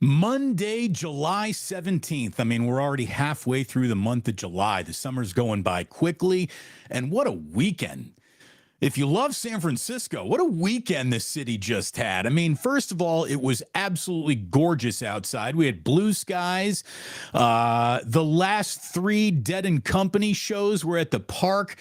Monday, July 17th. I mean, we're already halfway through the month of July. The summer's going by quickly. And what a weekend. If you love San Francisco, what a weekend this city just had. I mean, first of all, it was absolutely gorgeous outside. We had blue skies. The last three Dead and Company shows were at the park.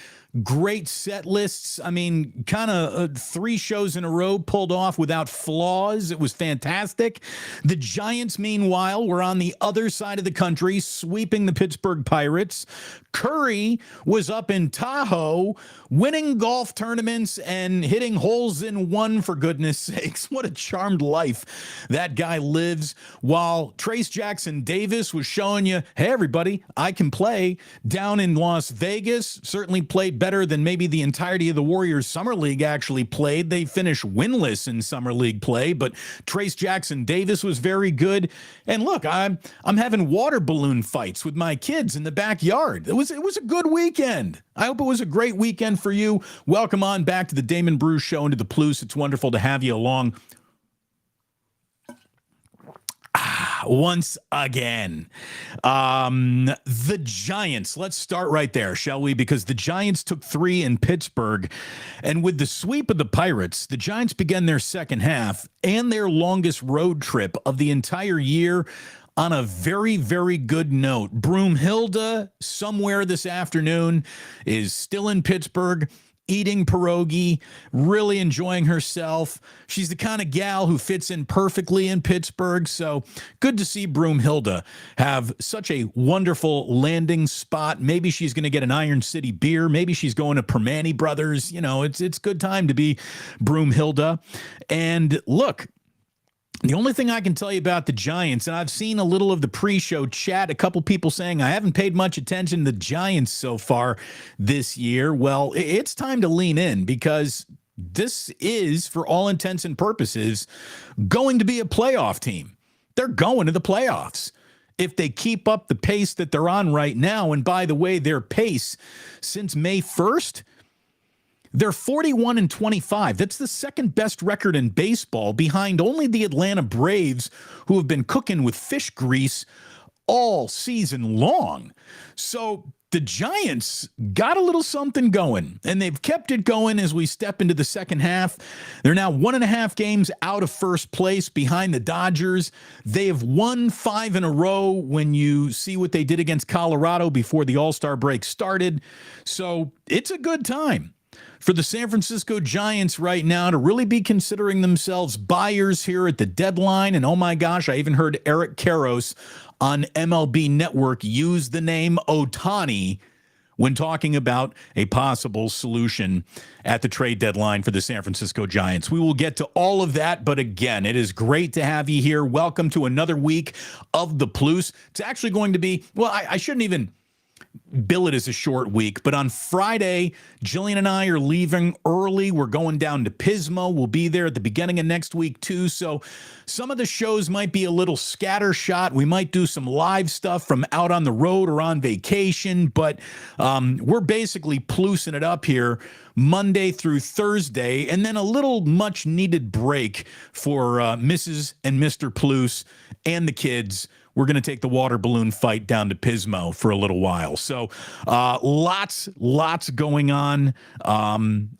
Great set lists. I mean, kind of three shows in a row pulled off without flaws. It was fantastic. The Giants, meanwhile, were on the other side of the country, sweeping the Pittsburgh Pirates. Curry was up in Tahoe, winning golf tournaments and hitting holes in one, for goodness sakes. What a charmed life that guy lives. While Trace Jackson Davis was showing you, hey, everybody, I can play down in Las Vegas. Certainly played better than maybe the entirety of the Warriors Summer League actually played. They finished winless in Summer League play, but Trace Jackson Davis was very good. And look, I'm having water balloon fights with my kids in the backyard. It was a good weekend. I hope it was a great weekend for you. Welcome on back to the Damon Brew Show and to the Plus. It's wonderful to have you along once again. The Giants, let's start right there, shall we? Because the Giants took 3 in Pittsburgh, and with the sweep of the Pirates, the Giants began their second half and their longest road trip of the entire year on a very, very good note. Broomhilda, somewhere this afternoon, is still in Pittsburgh, eating pierogi, really enjoying herself. She's the kind of gal who fits in perfectly in Pittsburgh, so good to see Broomhilda have such a wonderful landing spot. Maybe she's going to get an Iron City beer. Maybe she's going to Permani Brothers. You know, it's good time to be Broomhilda. And look, the only thing I can tell you about the Giants, and I've seen a little of the pre-show chat, a couple people saying I haven't paid much attention to the Giants so far this year. Well, it's time to lean in because this is, for all intents and purposes, going to be a playoff team. They're going to the playoffs if they keep up the pace that they're on right now. And by the way, their pace since May 1st, they're 41-25. That's the second best record in baseball, behind only the Atlanta Braves, who have been cooking with fish grease all season long. So the Giants got a little something going, and they've kept it going as we step into the second half. They're now 1.5 games out of first place behind the Dodgers. They have won 5 in a row when you see what they did against Colorado before the All-Star break started. So it's a good time for the San Francisco Giants right now to really be considering themselves buyers here at the deadline. And oh my gosh, I even heard Eric Karros on MLB Network use the name Ohtani when talking about a possible solution at the trade deadline for the San Francisco Giants. We will get to all of that, but again, it is great to have you here. Welcome to another week of the Plus. It's actually going to be, well, I shouldn't even bill it as a short week, but on Friday, Jillian and I are leaving early. We're going down to Pismo. We'll be there at the beginning of next week too. So some of the shows might be a little scattershot. We might do some live stuff from out on the road or on vacation, but we're basically plusing it up here Monday through Thursday, and then a little much needed break for Mrs. and Mr. Plus and the kids. We're going to take the water balloon fight down to Pismo for a little while. So lots going on.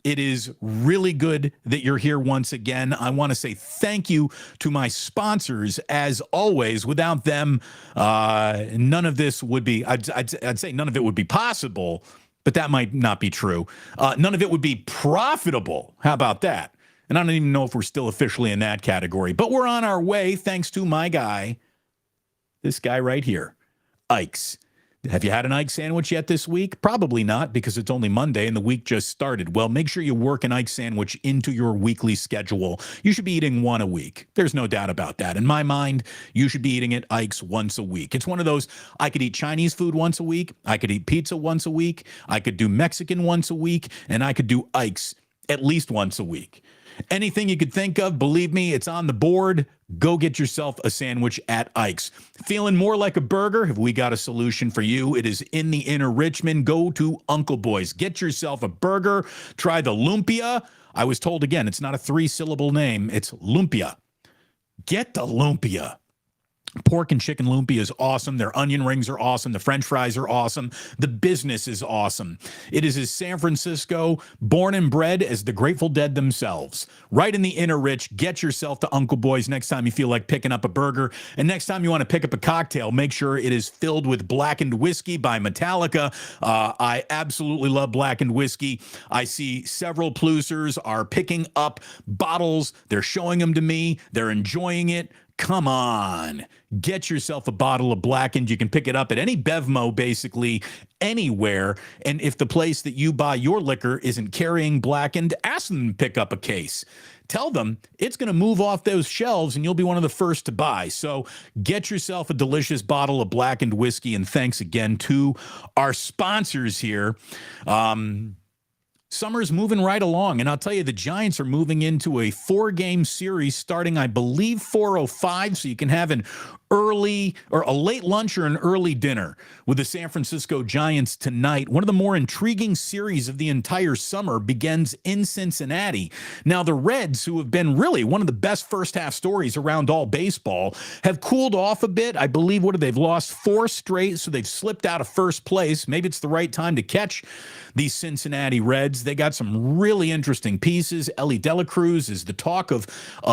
It is really good that you're here once again. I want to say thank you to my sponsors, as always. Without them, none of this would be, I'd say none of it would be possible, but that might not be true. None of it would be profitable. How about that? And I don't even know if we're still officially in that category, but we're on our way thanks to my guy, this guy right here, Ike's. Have you had an Ike sandwich yet this week? Probably not, because it's only Monday and the week just started. Well, make sure you work an Ike sandwich into your weekly schedule. You should be eating one a week. There's no doubt about that. In my mind, you should be eating at Ike's once a week. It's one of those, I could eat Chinese food once a week, I could eat pizza once a week, I could do Mexican once a week, and I could do Ike's at least once a week. Anything you could think of, believe me, it's on the board. Go get yourself a sandwich at Ike's. Feeling more like a burger? Have we got a solution for you? It is in the inner Richmond. Go to Uncle Boy's. Get yourself a burger. Try the lumpia. I was told, again, it's not a 3-syllable name. It's lumpia. Get the lumpia. Pork and chicken lumpia is awesome. Their onion rings are awesome. The French fries are awesome. The business is awesome. It is as San Francisco, born and bred as the Grateful Dead themselves. Right in the inner rich, get yourself to Uncle Boy's next time you feel like picking up a burger. And next time you want to pick up a cocktail, make sure it is filled with Blackened Whiskey by Metallica. I absolutely love Blackened Whiskey. I see several plusers are picking up bottles. They're showing them to me. They're enjoying it. Come on, get yourself a bottle of Blackened. You can pick it up at any Bevmo, basically anywhere. And if the place that you buy your liquor isn't carrying Blackened, ask them to pick up a case. Tell them it's going to move off those shelves and you'll be one of the first to buy. So get yourself a delicious bottle of Blackened whiskey. And thanks again to our sponsors here. Summer's moving right along, and I'll tell you, the Giants are moving into a 4-game series starting, I believe, 4:05, so you can have an early or a late lunch or an early dinner with the San Francisco Giants tonight. One of the more intriguing series of the entire summer begins in Cincinnati. Now, the Reds, who have been really one of the best first-half stories around all baseball, have cooled off a bit. I believe, they've lost 4 straight, so they've slipped out of first place. Maybe it's the right time to catch these Cincinnati Reds. They got some really interesting pieces. Ellie De La Cruz is the talk of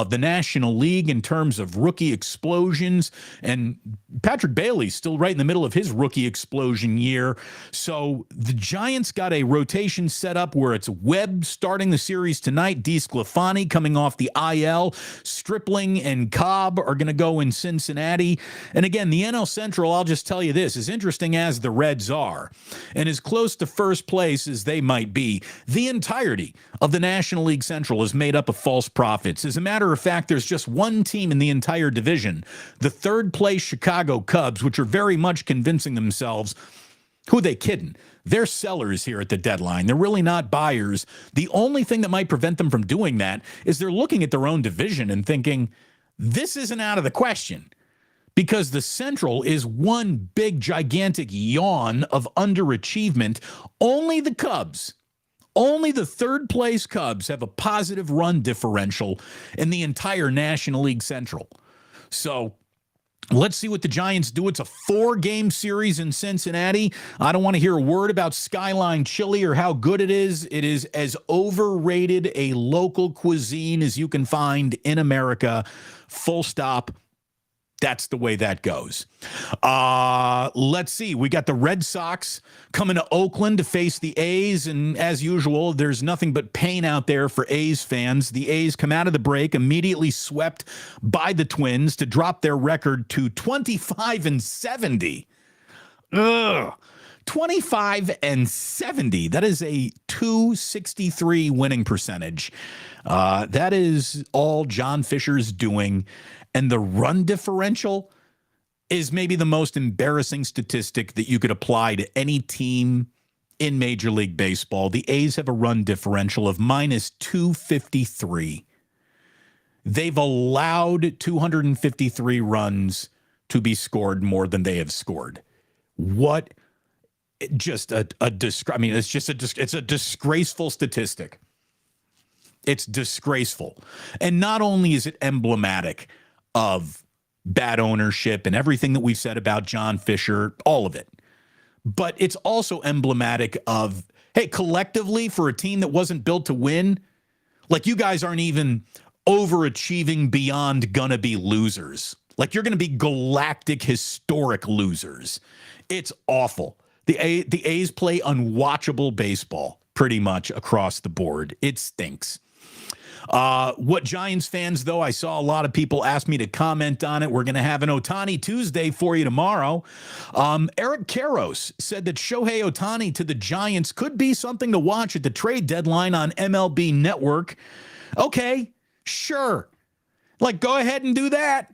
the National League in terms of rookie explosions. And Patrick Bailey's still right in the middle of his rookie explosion year. So the Giants got a rotation set up where it's Webb starting the series tonight, DeSclafani coming off the IL, Stripling and Cobb are going to go in Cincinnati. And again, the NL Central, I'll just tell you this, as interesting as the Reds are, and as close to first place as they might be, the entirety of the National League Central is made up of false prophets. As a matter of fact, there's just one team in the entire division, the third-place Chicago Cubs, which are very much convincing themselves, who they kidding? They're sellers here at the deadline. They're really not buyers. The only thing that might prevent them from doing that is they're looking at their own division and thinking, this isn't out of the question. Because the Central is one big, gigantic yawn of underachievement. Only the Cubs, only the third-place Cubs have a positive run differential in the entire National League Central. So let's see what the Giants do. It's a 4-game series in Cincinnati. I don't want to hear a word about Skyline Chili or how good it is. It is as overrated a local cuisine as you can find in America. Full stop. That's the way that goes. Let's see. We got the Red Sox coming to Oakland to face the A's. And as usual, there's nothing but pain out there for A's fans. The A's come out of the break, immediately swept by the Twins to drop their record to 25-70. Ugh. 25-70. That is a .263 winning percentage. That is all John Fisher's doing. And the run differential is maybe the most embarrassing statistic that you could apply to any team in Major League Baseball. The A's have a run differential of -253. They've allowed 253 runs to be scored more than they have scored. What? Just it's a disgraceful statistic. It's disgraceful. And not only is it emblematic of bad ownership and everything that we've said about John Fisher, all of it, but it's also emblematic of, hey, collectively for a team that wasn't built to win, like you guys aren't even overachieving beyond gonna be losers. Like you're gonna be galactic, historic losers. It's awful. The A's play unwatchable baseball pretty much across the board. It stinks. What Giants fans, though, I saw a lot of people ask me to comment on it. We're going to have an Ohtani Tuesday for you tomorrow. Eric Karros said that Shohei Ohtani to the Giants could be something to watch at the trade deadline on MLB Network. Okay, sure. Like, go ahead and do that.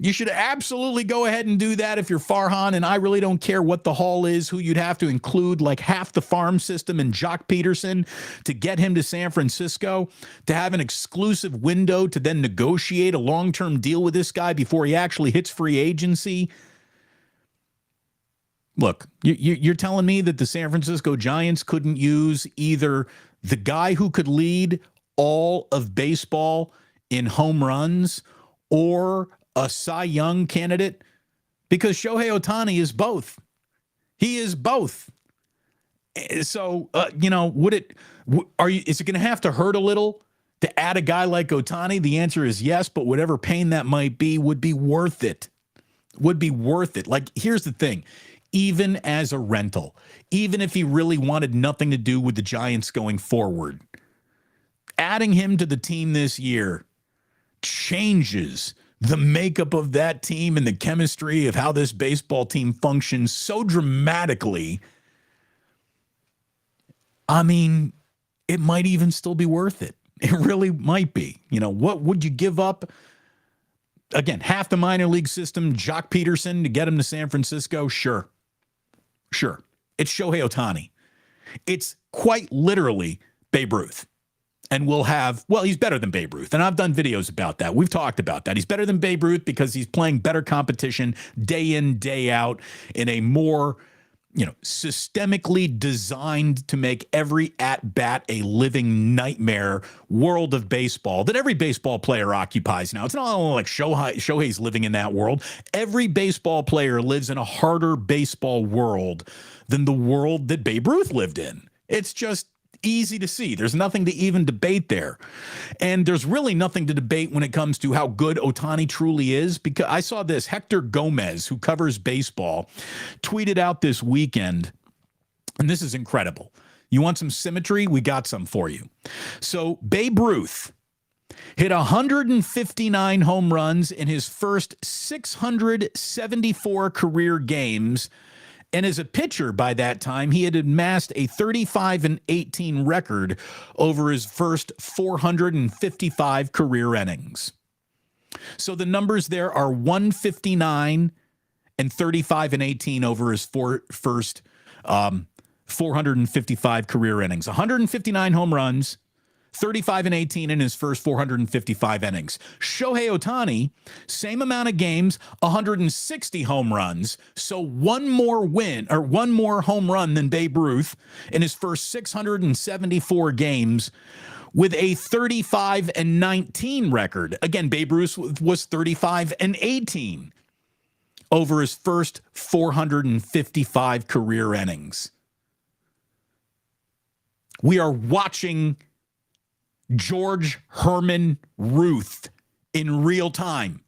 You should absolutely go ahead and do that if you're Farhan, and I really don't care what the haul is, who you'd have to include, like half the farm system and Jock Peterson to get him to San Francisco, to have an exclusive window to then negotiate a long-term deal with this guy before he actually hits free agency. Look, you're telling me that the San Francisco Giants couldn't use either the guy who could lead all of baseball in home runs or a Cy Young candidate because Shohei Ohtani is both. He is both. So, is it going to have to hurt a little to add a guy like Ohtani? The answer is yes, but whatever pain that might be would be worth it. Would be worth it. Like, here's the thing. Even as a rental, even if he really wanted nothing to do with the Giants going forward, adding him to the team this year changes the makeup of that team and the chemistry of how this baseball team functions so dramatically. I mean, it might even still be worth it. It really might be. What would you give up? Again, half the minor league system, Jock Peterson to get him to San Francisco? Sure. It's Shohei Ohtani. It's quite literally Babe Ruth. And he's better than Babe Ruth. And I've done videos about that. We've talked about that. He's better than Babe Ruth because he's playing better competition day in, day out in a more, systemically designed to make every at-bat a living nightmare world of baseball that every baseball player occupies now. It's not only like Shohei's living in that world. Every baseball player lives in a harder baseball world than the world that Babe Ruth lived in. It's just easy to see. There's nothing to even debate there. And there's really nothing to debate when it comes to how good Ohtani truly is, because I saw this. Hector Gomez, who covers baseball, tweeted out this weekend, and this is incredible. You want some symmetry? We got some for you. So Babe Ruth hit 159 home runs in his first 674 career games. And as a pitcher by that time, he had amassed a 35-18 record over his first 455 career innings. So the numbers there are 159 and 35-18 over his first 455 career innings. 159 home runs, 35-18 in his first 455 innings. Shohei Ohtani, same amount of games, 160 home runs. So one more home run than Babe Ruth in his first 674 games with a 35-19 record. Again, Babe Ruth was 35-18 over his first 455 career innings. We are watching George Herman Ruth in real time.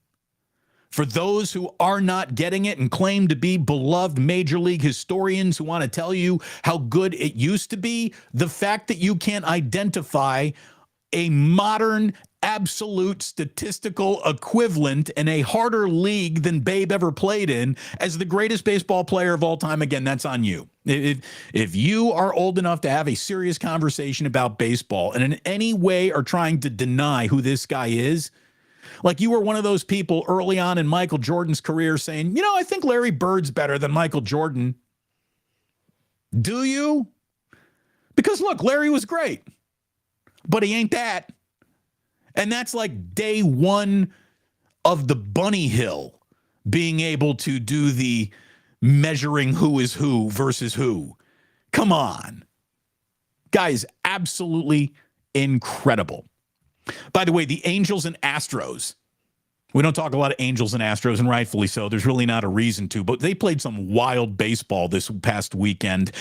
For those who are not getting it and claim to be beloved major league historians who want to tell you how good it used to be, the fact that you can't identify a modern absolute statistical equivalent in a harder league than Babe ever played in as the greatest baseball player of all time, again, that's on you. If you are old enough to have a serious conversation about baseball and in any way are trying to deny who this guy is, like you were one of those people early on in Michael Jordan's career saying, you know, I think Larry Bird's better than Michael Jordan. Do you? Because look, Larry was great, but he ain't that. And that's like day one of the bunny hill, being able to do the measuring who is who versus who. Come on. Guys, absolutely incredible. By the way, the Angels and Astros. We don't talk a lot of Angels and Astros, and rightfully so. There's really not a reason to, but they played some wild baseball this past weekend.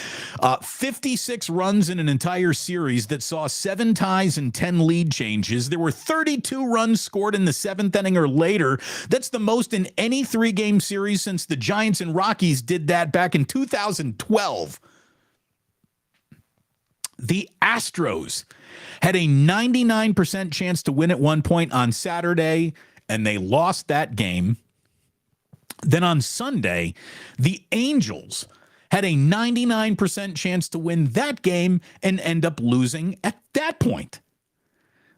56 runs in an entire series that saw 7 ties and 10 lead changes. There were 32 runs scored in the 7th inning or later. That's the most in any 3-game series since the Giants and Rockies did that back in 2012. The Astros had a 99% chance to win at one point on Saturday, and they lost that game. Then on Sunday, the Angels had a 99% chance to win that game and end up losing at that point.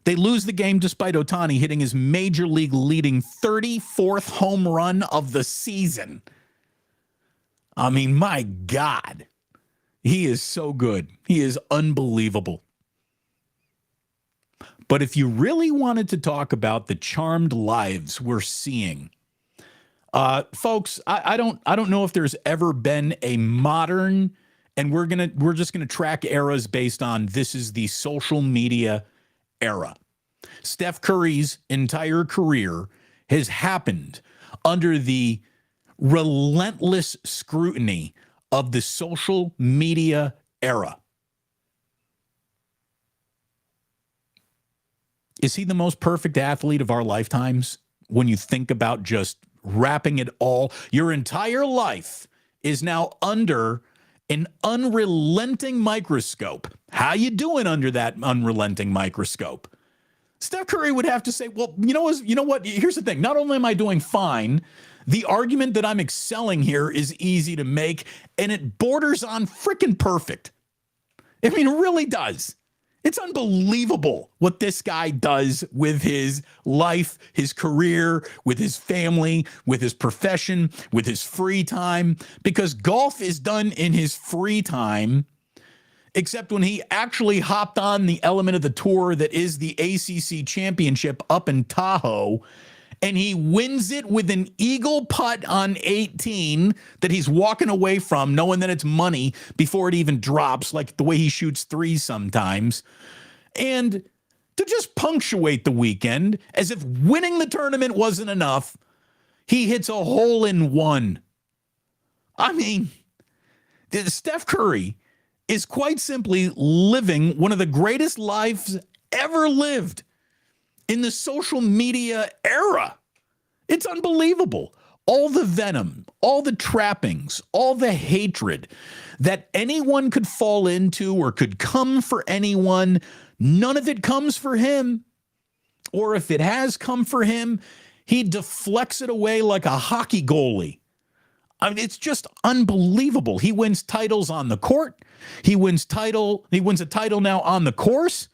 They lose the game despite Ohtani hitting his major league leading 34th home run of the season. I mean, my God, he is so good. He is unbelievable. But if you really wanted to talk about the charmed lives we're seeing, folks, I don't know if there's ever been a modern, and we're just gonna track eras based on this is the social media era. Steph Curry's entire career has happened under the relentless scrutiny of the social media era. Is he the most perfect athlete of our lifetimes? When you think about just wrapping it all, your entire life is now under an unrelenting microscope. How you doing under that unrelenting microscope? Steph Curry would have to say, well, you know what? Here's the thing. Not only am I doing fine, the argument that I'm excelling here is easy to make, and it borders on freaking perfect. I mean, it really does. It's unbelievable what this guy does with his life, his career, with his family, with his profession, with his free time, because golf is done in his free time, except when he actually hopped on the element of the tour that is the ACC championship up in Tahoe, and he wins it with an eagle putt on 18 that he's walking away from, knowing that it's money before it even drops, like the way he shoots threes sometimes. And to just punctuate the weekend, as if winning the tournament wasn't enough, he hits a hole-in-one. I mean, Steph Curry is quite simply living one of the greatest lives ever lived in the social media era. It's unbelievable. All the venom, all the trappings, all the hatred that anyone could fall into or could come for anyone, none of it comes for him. Or if it has come for him, he deflects it away like a hockey goalie. I mean, it's just unbelievable. He wins titles on the court. He wins a title now on the course.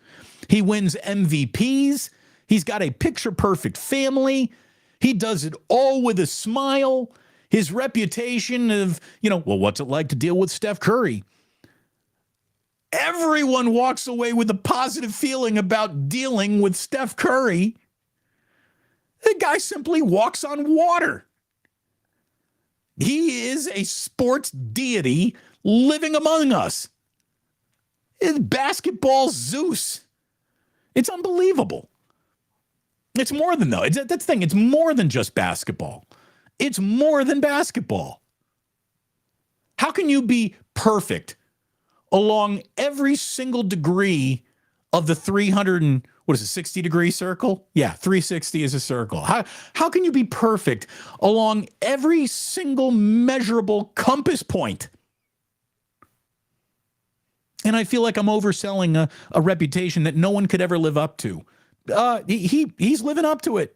He wins MVPs. He's got a picture-perfect family. He does it all with a smile. His reputation of, well, what's it like to deal with Steph Curry? Everyone walks away with a positive feeling about dealing with Steph Curry. The guy simply walks on water. He is a sports deity living among us. It's basketball Zeus. It's unbelievable. It's more than, though. That's the thing. It's more than just basketball. It's more than basketball. How can you be perfect along every single degree of the 60-degree circle? Yeah, 360 is a circle. How can you be perfect along every single measurable compass point? And I feel like I'm overselling a reputation that no one could ever live up to. He's living up to it.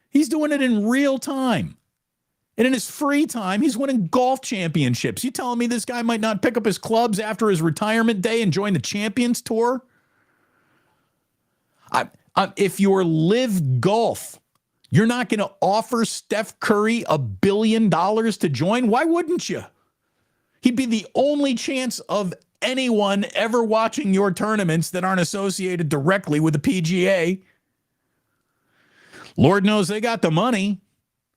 He's doing it in real time. And in his free time, he's winning golf championships. You telling me this guy might not pick up his clubs after his retirement day and join the Champions Tour? If you're Live Golf, you're not going to offer Steph Curry $1 billion to join? Why wouldn't you? He'd be the only chance of anyone ever watching your tournaments that aren't associated directly with the PGA. Lord knows they got the money,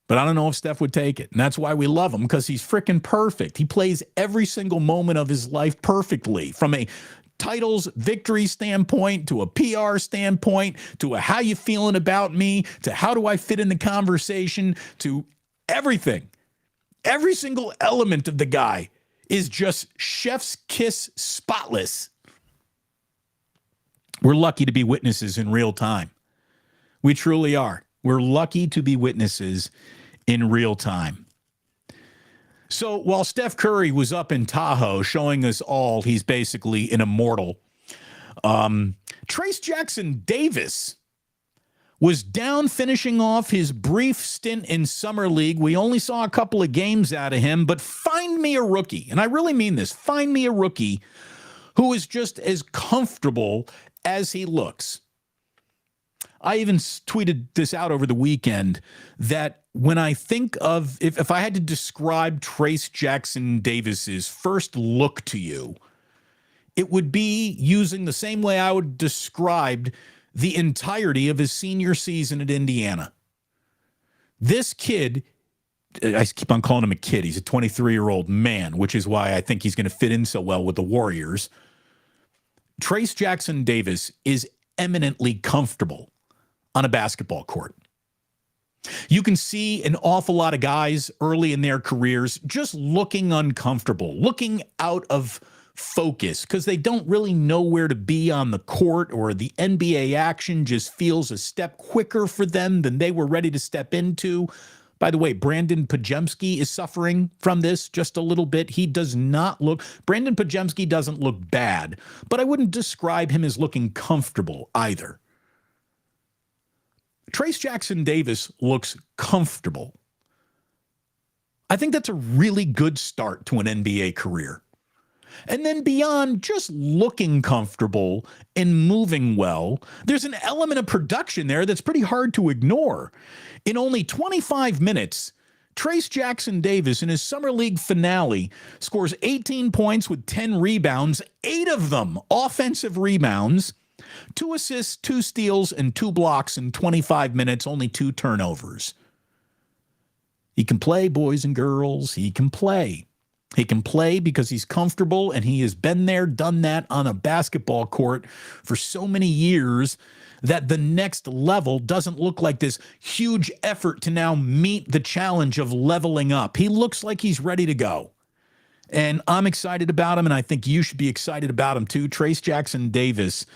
but I don't know if Steph would take it. And that's why we love him, because he's freaking perfect. He plays every single moment of his life perfectly, from a titles victory standpoint to a PR standpoint to a how you feeling about me to how do I fit in the conversation to everything. Every single element of the guy is just chef's kiss spotless. We're lucky to be witnesses in real time. We truly are. We're lucky to be witnesses in real time. So while Steph Curry was up in Tahoe showing us all he's basically an immortal, Trayce Jackson-Davis was down finishing off his brief stint in Summer League. We only saw a couple of games out of him, but find me a rookie, and I really mean this, find me a rookie who is just as comfortable as he looks. I even tweeted this out over the weekend that when I think of, if I had to describe Trayce Jackson-Davis's first look to you, it would be using the same way I would describe the entirety of his senior season at Indiana. This kid, I keep on calling him a kid. He's a 23-year-old man, which is why I think he's going to fit in so well with the Warriors. Trayce Jackson-Davis is eminently comfortable on a basketball court. You can see an awful lot of guys early in their careers just looking uncomfortable, looking out of focus because they don't really know where to be on the court, or the NBA action just feels a step quicker for them than they were ready to step into. By the way, Brandon Pajemski is suffering from this just a little bit. He does not look, Brandon Pajemski doesn't look bad, but I wouldn't describe him as looking comfortable either. Trayce Jackson-Davis looks comfortable. I think that's a really good start to an NBA career. And then beyond just looking comfortable and moving well, there's an element of production there that's pretty hard to ignore. In only 25 minutes, Trayce Jackson-Davis in his Summer League finale scores 18 points with 10 rebounds, 8 of them offensive rebounds, 2 assists, 2 steals, and 2 blocks in 25 minutes, only 2 turnovers. He can play, boys and girls. He can play. He can play because he's comfortable, and he has been there, done that on a basketball court for so many years that the next level doesn't look like this huge effort to now meet the challenge of leveling up. He looks like he's ready to go. And I'm excited about him, and I think you should be excited about him too. Trayce Jackson-Davis,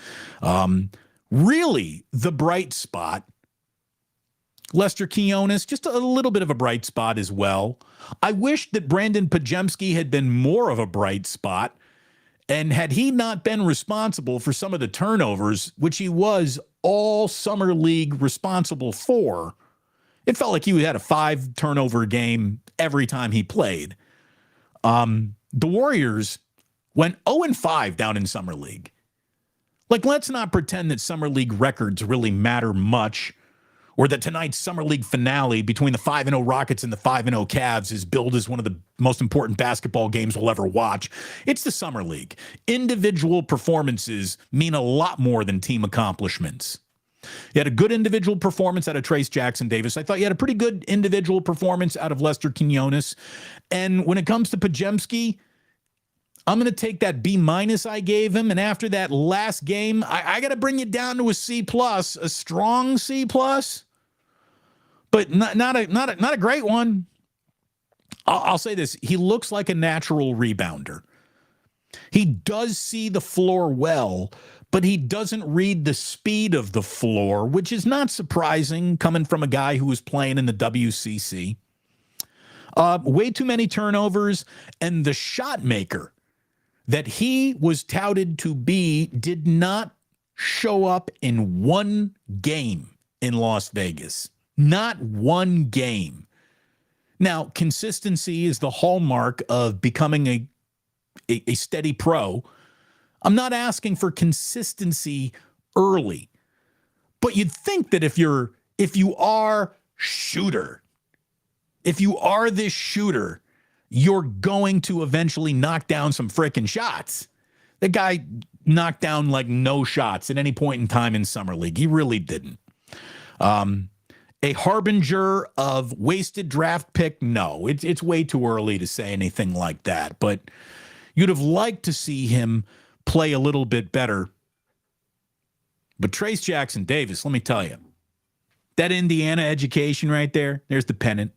really the bright spot. Lester Quinones, just a little bit of a bright spot as well. I wish that Brandon Pajemski had been more of a bright spot, and had he not been responsible for some of the turnovers, which he was all summer league responsible for, it felt like he had a 5-turnover game every time he played. The Warriors went 0-5 down in Summer League. Like, let's not pretend that Summer League records really matter much, or that tonight's Summer League finale between the 5-0 Rockets and the 5-0 Cavs is billed as one of the most important basketball games we'll ever watch. It's the Summer League. Individual performances mean a lot more than team accomplishments. You had a good individual performance out of Trayce Jackson-Davis. I thought you had a pretty good individual performance out of Lester Quinones. And when it comes to Pajemski, I'm going to take that B- I gave him. And after that last game, I got to bring you down to a C+, a strong C+, but not a great one. I'll say this. He looks like a natural rebounder. He does see the floor well, but he doesn't read the speed of the floor, which is not surprising coming from a guy who was playing in the WCC. Way too many turnovers, and the shot maker that he was touted to be did not show up in one game in Las Vegas. Not one game. Now, consistency is the hallmark of becoming a steady pro. I'm not asking for consistency early, but you'd think that if you are this shooter, you're going to eventually knock down some frickin' shots. The guy knocked down like no shots at any point in time in Summer League. He really didn't. A harbinger of wasted draft pick? No, it's way too early to say anything like that, but you'd have liked to see him play a little bit better. But Trayce Jackson-Davis, let me tell you, that Indiana education right there, there's the pennant.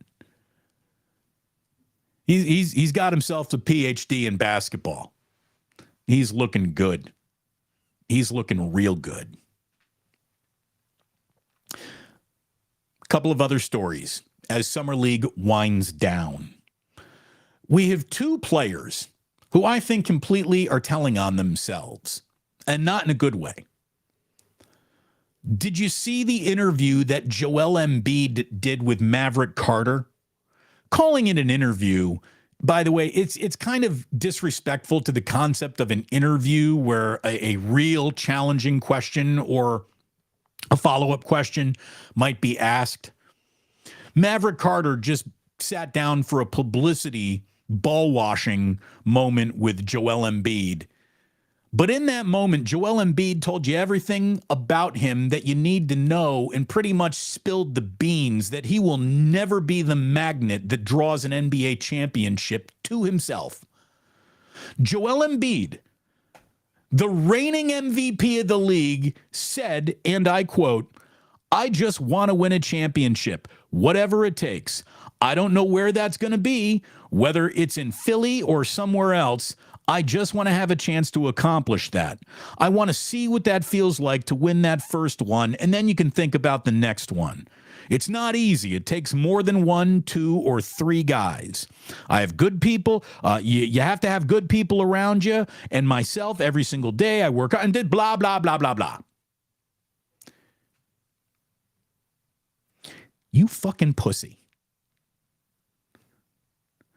He's got himself a PhD in basketball. He's looking good. He's looking real good. A couple of other stories as Summer League winds down. We have 2 players who I think completely are telling on themselves, and not in a good way. Did you see the interview that Joel Embiid did with Maverick Carter? Calling it an interview, by the way, it's kind of disrespectful to the concept of an interview where a real challenging question or a follow-up question might be asked. Maverick Carter just sat down for a publicity ball washing moment with Joel Embiid. But in that moment, Joel Embiid told you everything about him that you need to know and pretty much spilled the beans that he will never be the magnet that draws an NBA championship to himself. Joel Embiid, the reigning MVP of the league, said, and I quote, "I just want to win a championship. whatever it takes. I don't know where that's going to be, whether it's in Philly or somewhere else. I just want to have a chance to accomplish that. I want to see what that feels like to win that first one, and then you can think about the next one. It's not easy. It takes more than 1, 2, or 3 guys. I have good people. You have to have good people around you. And myself, every single day, I work and did blah, blah, blah, blah, blah. You fucking pussy.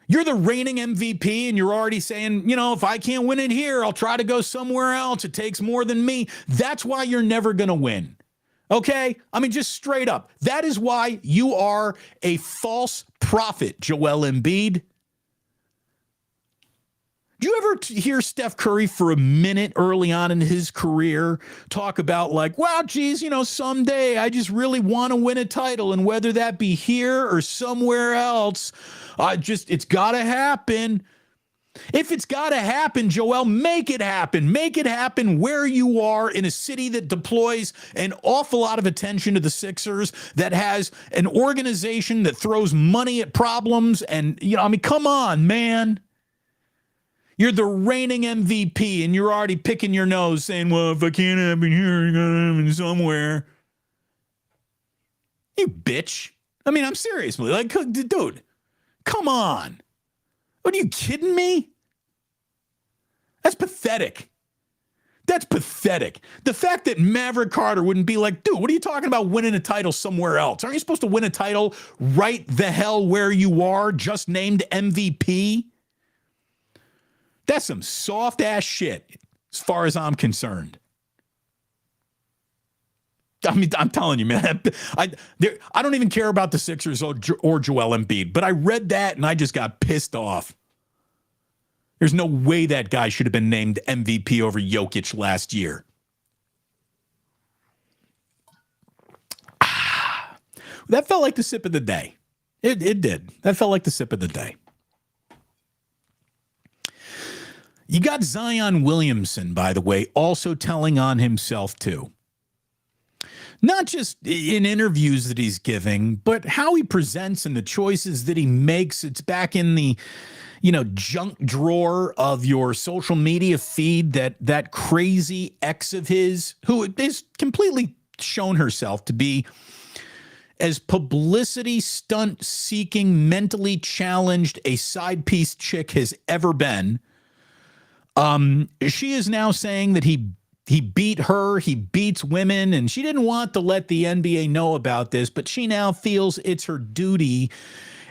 You're the reigning MVP, and you're already saying, if I can't win it here, I'll try to go somewhere else. It takes more than me. That's why you're never going to win. Okay? I mean, just straight up. That is why you are a false prophet, Joel Embiid. Do you ever hear Steph Curry for a minute early on in his career talk about someday I just really want to win a title, and whether that be here or somewhere else, it's got to happen. If it's got to happen, Joel, make it happen. Make it happen where you are, in a city that deploys an awful lot of attention to the Sixers, that has an organization that throws money at problems. And, come on, man. You're the reigning MVP, and you're already picking your nose saying, well, if I can't happen here, it's going to happen somewhere. You bitch. I mean, I'm serious. Like, dude, come on. Are you kidding me? That's pathetic. That's pathetic. The fact that Maverick Carter wouldn't be like, dude, what are you talking about winning a title somewhere else? Aren't you supposed to win a title right the hell where you are, just named MVP? That's some soft-ass shit as far as I'm concerned. I mean, I'm telling you, man, I don't even care about the Sixers or Joel Embiid, but I read that and I just got pissed off. There's no way that guy should have been named MVP over Jokic last year. That felt like the sip of the day. It did. That felt like the sip of the day. You got Zion Williamson, by the way, also telling on himself too. Not just in interviews that he's giving, but how he presents and the choices that he makes. It's back in the, junk drawer of your social media feed, that crazy ex of his, who is completely shown herself to be as publicity stunt seeking, mentally challenged a side piece chick has ever been. She is now saying that he beat her, he beats women, and she didn't want to let the NBA know about this, but she now feels it's her duty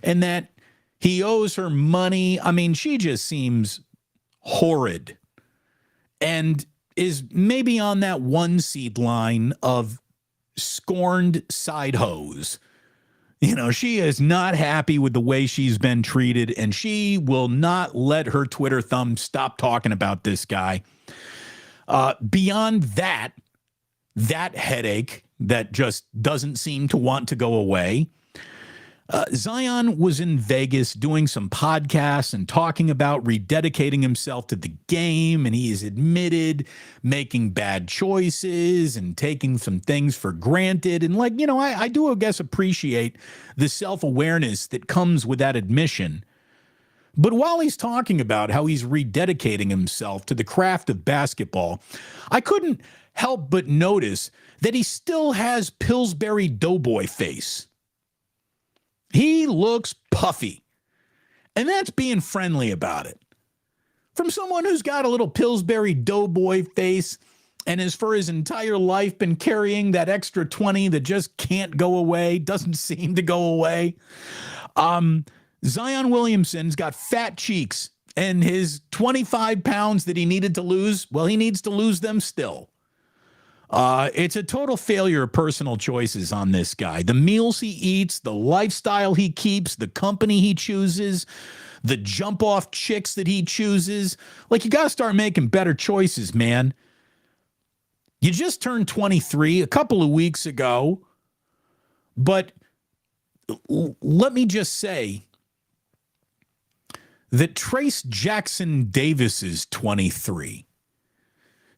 and that he owes her money. I mean, she just seems horrid and is maybe on that 1 seed line of scorned side hoes. She is not happy with the way she's been treated, and she will not let her Twitter thumb stop talking about this guy. Beyond that headache that just doesn't seem to want to go away, Zion was in Vegas doing some podcasts and talking about rededicating himself to the game, and he has admitted making bad choices and taking some things for granted. And I do, I guess, appreciate the self-awareness that comes with that admission. But while he's talking about how he's rededicating himself to the craft of basketball, I couldn't help but notice that he still has Pillsbury Doughboy face. He looks puffy, and that's being friendly about it. From someone who's got a little Pillsbury Doughboy face and has for his entire life been carrying that extra 20 that just can't go away, doesn't seem to go away. Zion Williamson's got fat cheeks, and his 25 pounds that he needed to lose, well, he needs to lose them still. It's a total failure of personal choices on this guy. The meals he eats, the lifestyle he keeps, the company he chooses, the jump off chicks that he chooses. Like, you got to start making better choices, man. You just turned 23 a couple of weeks ago, but let me just say that Trace Jackson Davis is 23.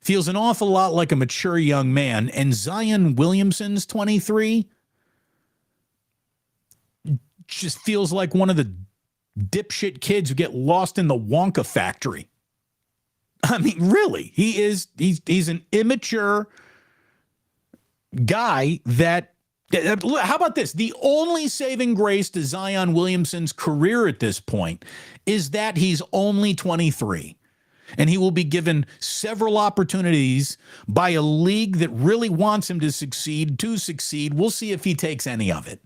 Feels an awful lot like a mature young man, and Zion Williamson's 23. just feels like one of the dipshit kids who get lost in the Wonka factory. I mean, really, he's an immature guy that, how about this? The only saving grace to Zion Williamson's career at this point is that he's only 23. And he will be given several opportunities by a league that really wants him to succeed. We'll see if he takes any of it.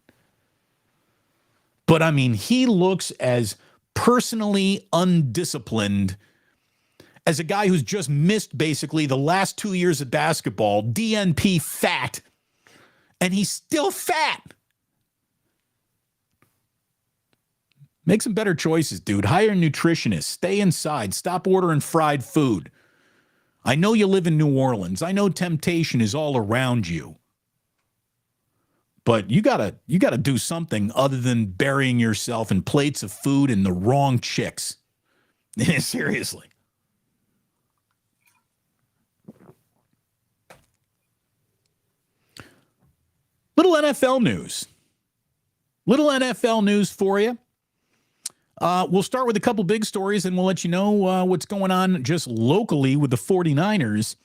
But, I mean, he looks as personally undisciplined as a guy who's just missed basically the last 2 years of basketball, DNP fat, and he's still fat. Make some better choices, dude. Hire a nutritionist. Stay inside. Stop ordering fried food. I know you live in New Orleans. I know temptation is all around you. But you gotta do something other than burying yourself in plates of food and the wrong chicks. Seriously. Little NFL news. Little NFL news for you. We'll start with a couple big stories, and we'll let you know what's going on just locally with the 49ers.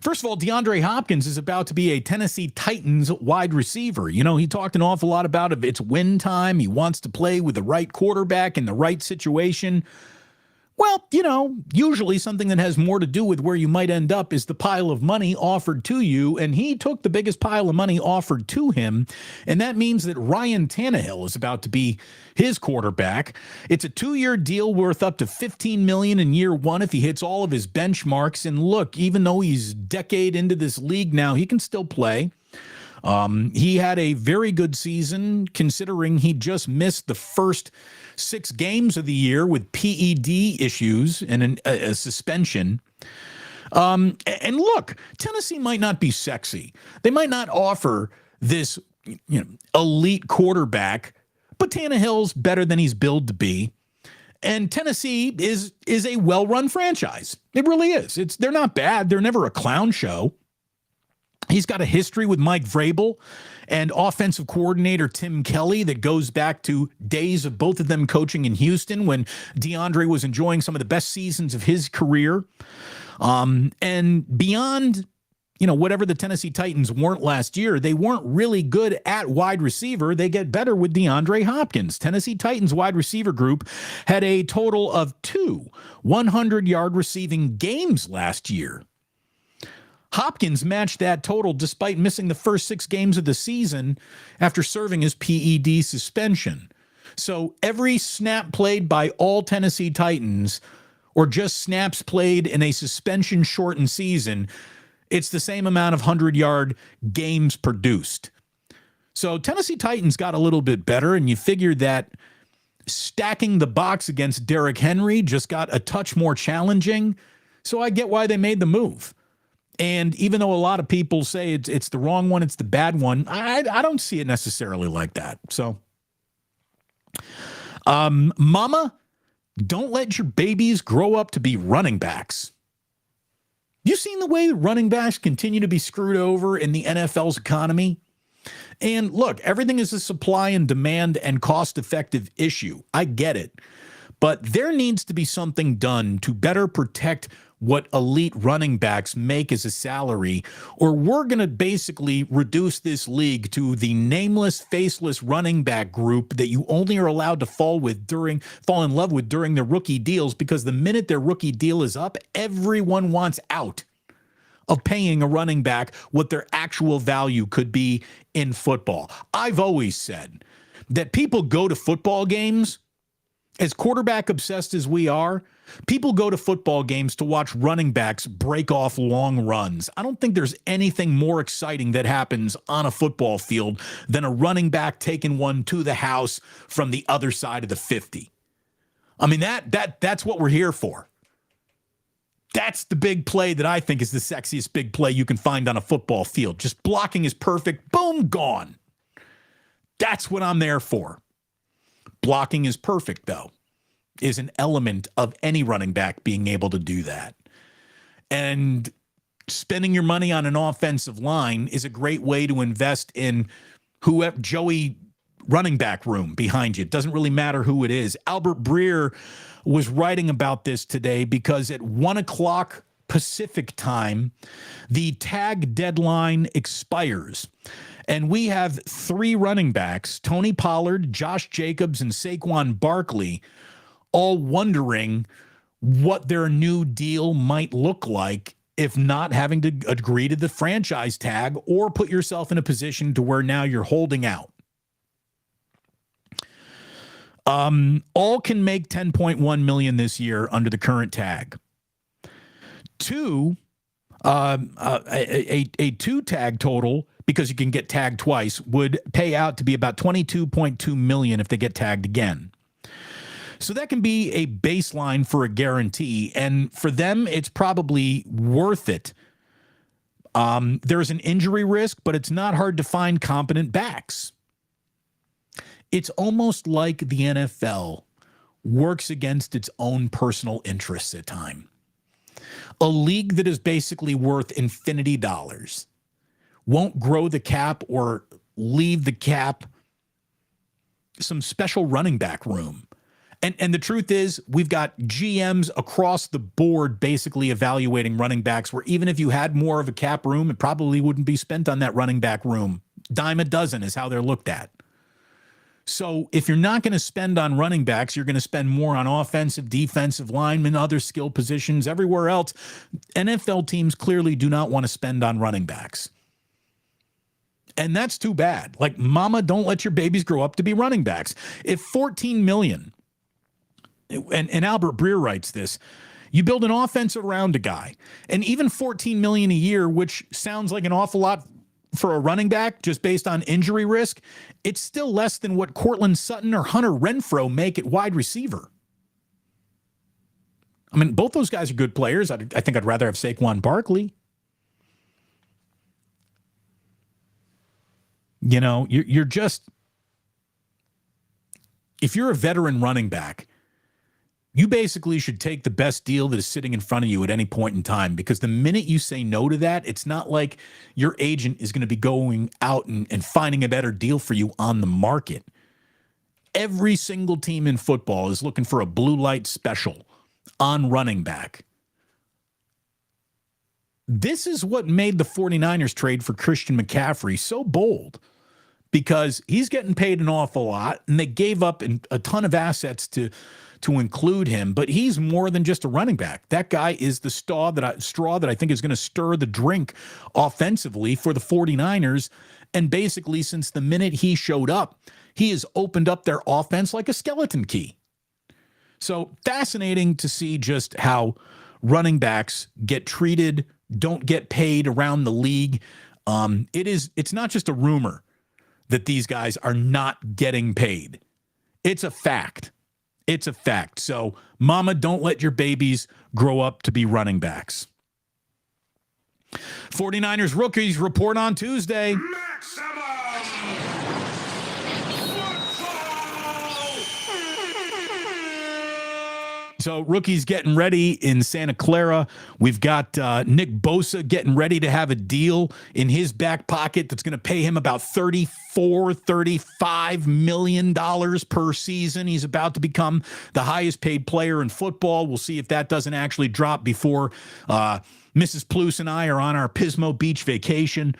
First of all, DeAndre Hopkins is about to be a Tennessee Titans wide receiver. You know, he talked an awful lot about it. It's win time. He wants to play with the right quarterback in the right situation. Well, you know, usually something that has more to do with where you might end up is the pile of money offered to you, and he took the biggest pile of money offered to him, and that means that Ryan Tannehill is about to be his quarterback. It's a 2-year deal worth up to $15 million in year one if he hits all of his benchmarks, and look, even though he's a decade into this league now, he can still play. He had a very good season considering he just missed the first 6 games of the year with PED issues and a suspension. And look, Tennessee might not be sexy. They might not offer this, elite quarterback, but Tannehill's better than he's billed to be. And Tennessee is a well-run franchise. It really is. They're not bad. They're never a clown show. He's got a history with Mike Vrabel and offensive coordinator Tim Kelly that goes back to days of both of them coaching in Houston when DeAndre was enjoying some of the best seasons of his career. And beyond, whatever the Tennessee Titans weren't last year, they weren't really good at wide receiver. They get better with DeAndre Hopkins. Tennessee Titans wide receiver group had a total of 2 100-yard receiving games last year. Hopkins matched that total despite missing the first 6 games of the season after serving his PED suspension. So every snap played by all Tennessee Titans, or just snaps played in a suspension-shortened season, it's the same amount of 100-yard games produced. So Tennessee Titans got a little bit better, and you figured that stacking the box against Derrick Henry just got a touch more challenging. So I get why they made the move. And even though a lot of people say it's the wrong one, it's the bad one, I don't see it necessarily like that. So, mama, don't let your babies grow up to be running backs. You seen the way the running backs continue to be screwed over in the NFL's economy? And look, everything is a supply and demand and cost-effective issue. I get it. But there needs to be something done to better protect what elite running backs make as a salary, or we're going to basically reduce this league to the nameless, faceless running back group that you only are allowed to fall in love with during their rookie deals, because the minute their rookie deal is up, everyone wants out of paying a running back what their actual value could be in football. I've always said that people go to football games, as quarterback obsessed as we are, people go to football games to watch running backs break off long runs. I don't think there's anything more exciting that happens on a football field than a running back taking one to the house from the other side of the 50. I mean, that's what we're here for. That's the big play that I think is the sexiest big play you can find on a football field. Just blocking is perfect. Boom, gone. That's what I'm there for. Blocking is perfect, though, is an element of any running back being able to do that. And spending your money on an offensive line is a great way to invest in whoever, Joey running back room behind you. It doesn't really matter who it is. Albert Breer was writing about this today because at 1 o'clock Pacific time, the tag deadline expires. And we have 3 running backs, Tony Pollard, Josh Jacobs, and Saquon Barkley, all wondering what their new deal might look like if not having to agree to the franchise tag or put yourself in a position to where now you're holding out. All can make $10.1 million this year under the current tag. A 2 tag total, because you can get tagged twice, would pay out to be about $22.2 million if they get tagged again. So that can be a baseline for a guarantee, and for them, it's probably worth it. There's an injury risk, but it's not hard to find competent backs. It's almost like the NFL works against its own personal interests at times. A league that is basically worth infinity dollars won't grow the cap or leave the cap some special running back room. And the truth is, we've got GMs across the board basically evaluating running backs where even if you had more of a cap room, it probably wouldn't be spent on that running back room. Dime a dozen is how they're looked at. So if you're not going to spend on running backs, you're going to spend more on offensive, defensive linemen, other skill positions, everywhere else. NFL teams clearly do not want to spend on running backs. And that's too bad. Like, mama, don't let your babies grow up to be running backs. If $14 million, and Albert Breer writes this, you build an offense around a guy, and even $14 million a year, which sounds like an awful lot for a running back just based on injury risk, it's still less than what Cortland Sutton or Hunter Renfrow make at wide receiver. I mean, both those guys are good players. I think I'd rather have Saquon Barkley. You know, you're just, if you're a veteran running back, you basically should take the best deal that is sitting in front of you at any point in time, because the minute you say no to that, it's not like your agent is going to be going out and finding a better deal for you on the market. Every single team in football is looking for a blue light special on running back. This is what made the 49ers trade for Christian McCaffrey so bold, because he's getting paid an awful lot, and they gave up a ton of assets to include him, but he's more than just a running back. That guy is the straw that I think is going to stir the drink offensively for the 49ers. And basically, since the minute he showed up, he has opened up their offense like a skeleton key. So fascinating to see just how running backs get treated, don't get paid around the league. It's not just a rumor that these guys are not getting paid. It's a fact. It's a fact. So, mama, don't let your babies grow up to be running backs. 49ers rookies report on Tuesday. So rookies getting ready in Santa Clara. We've got Nick Bosa getting ready to have a deal in his back pocket that's going to pay him about $35 million per season. He's about to become the highest paid player in football. We'll see if that doesn't actually drop before Mrs. Plus and I are on our Pismo Beach vacation.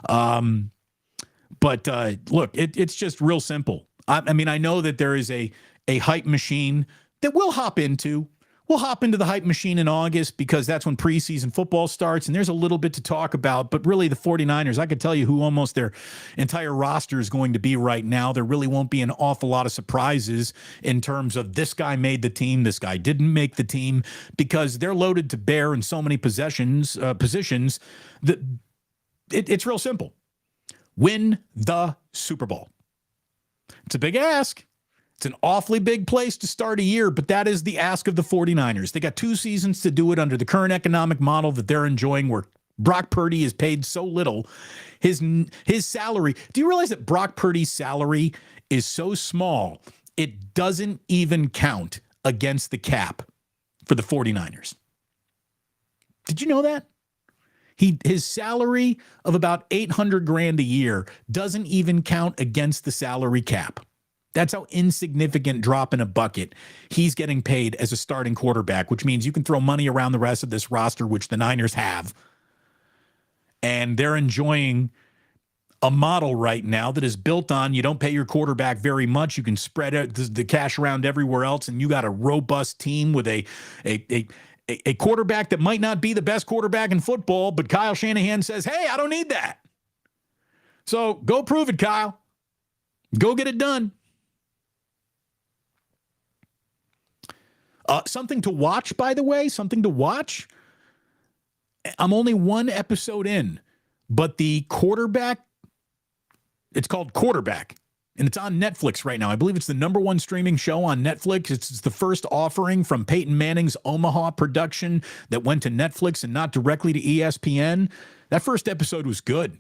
But look, it's just real simple. I mean, I know that there is a hype machine that we'll hop into. We'll hop into the hype machine in August because that's when preseason football starts, and there's a little bit to talk about. But really, the 49ers, I could tell you who almost their entire roster is going to be right now. There really won't be an awful lot of surprises in terms of this guy made the team, this guy didn't make the team, because they're loaded to bear in so many positions that it's real simple. Win the Super Bowl. It's a big ask. It's an awfully big place to start a year, but that is the ask of the 49ers. They got 2 seasons to do it under the current economic model that they're enjoying, where Brock Purdy is paid so little. His salary, do you realize that Brock Purdy's salary is so small, it doesn't even count against the cap for the 49ers? Did you know that? His salary of about 800 grand a year doesn't even count against the salary cap. That's how insignificant drop in a bucket he's getting paid as a starting quarterback, which means you can throw money around the rest of this roster, which the Niners have. And they're enjoying a model right now that is built on you don't pay your quarterback very much. You can spread the cash around everywhere else, and you got a robust team with a quarterback that might not be the best quarterback in football, but Kyle Shanahan says, hey, I don't need that. So go prove it, Kyle. Go get it done. Something to watch, by the way, something to watch. I'm only one episode in, but the quarterback, it's called Quarterback, and it's on Netflix right now. I believe it's the #1 streaming show on Netflix. It's the first offering from Peyton Manning's Omaha production that went to Netflix and not directly to ESPN. That first episode was good.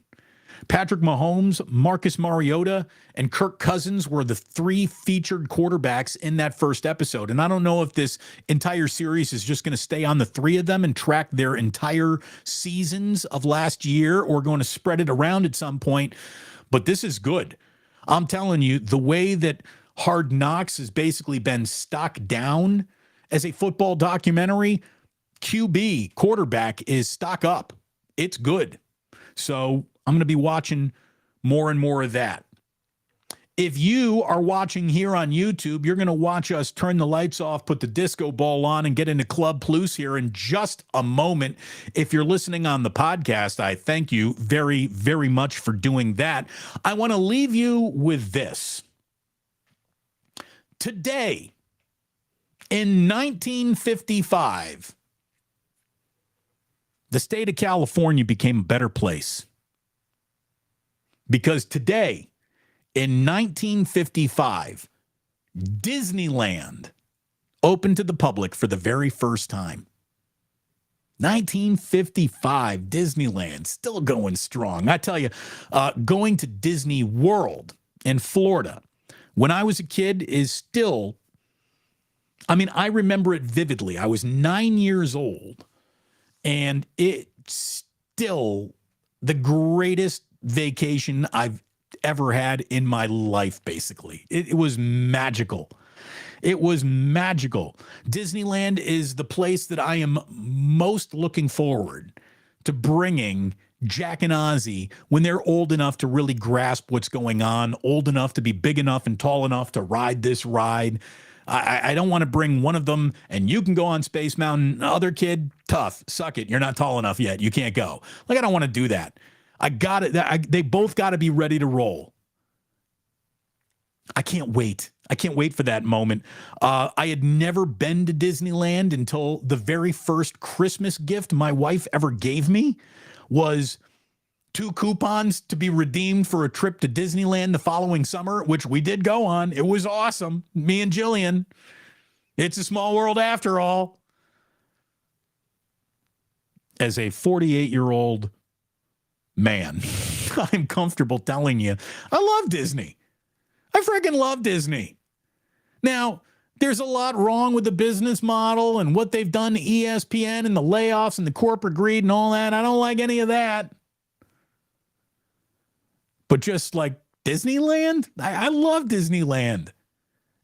Patrick Mahomes, Marcus Mariota, and Kirk Cousins were the 3 featured quarterbacks in that first episode. And I don't know if this entire series is just going to stay on the 3 of them and track their entire seasons of last year or going to spread it around at some point. But this is good. I'm telling you, the way that Hard Knocks has basically been stock down as a football documentary, QB, quarterback, is stock up. It's good. So I'm going to be watching more and more of that. If you are watching here on YouTube, you're going to watch us turn the lights off, put the disco ball on, and get into Club Plus here in just a moment. If you're listening on the podcast, I thank you very, very much for doing that. I want to leave you with this. Today, in 1955, the state of California became a better place. Because today, in 1955, Disneyland opened to the public for the very first time. 1955, Disneyland, still going strong. I tell you, going to Disney World in Florida when I was a kid is still, I remember it vividly. I was 9 years old, and it's still the greatest vacation I've ever had in my life, basically. It was magical. It was magical. Disneyland is the place that I am most looking forward to bringing Jack and Ozzy when they're old enough to really grasp what's going on, old enough to be big enough and tall enough to ride this ride. I don't want to bring one of them and you can go on Space Mountain. Other kid, tough, suck it. You're not tall enough yet. You can't go. I don't want to do that. I got it. They both got to be ready to roll. I can't wait. I can't wait for that moment. I had never been to Disneyland until the very first Christmas gift my wife ever gave me was 2 coupons to be redeemed for a trip to Disneyland the following summer, which we did go on. It was awesome. Me and Jillian. It's a small world after all. As a 48-year-old man, I'm comfortable telling you, I love Disney. I freaking love Disney. Now, there's a lot wrong with the business model and what they've done to ESPN and the layoffs and the corporate greed and all that. I don't like any of that. But just like Disneyland, I love Disneyland.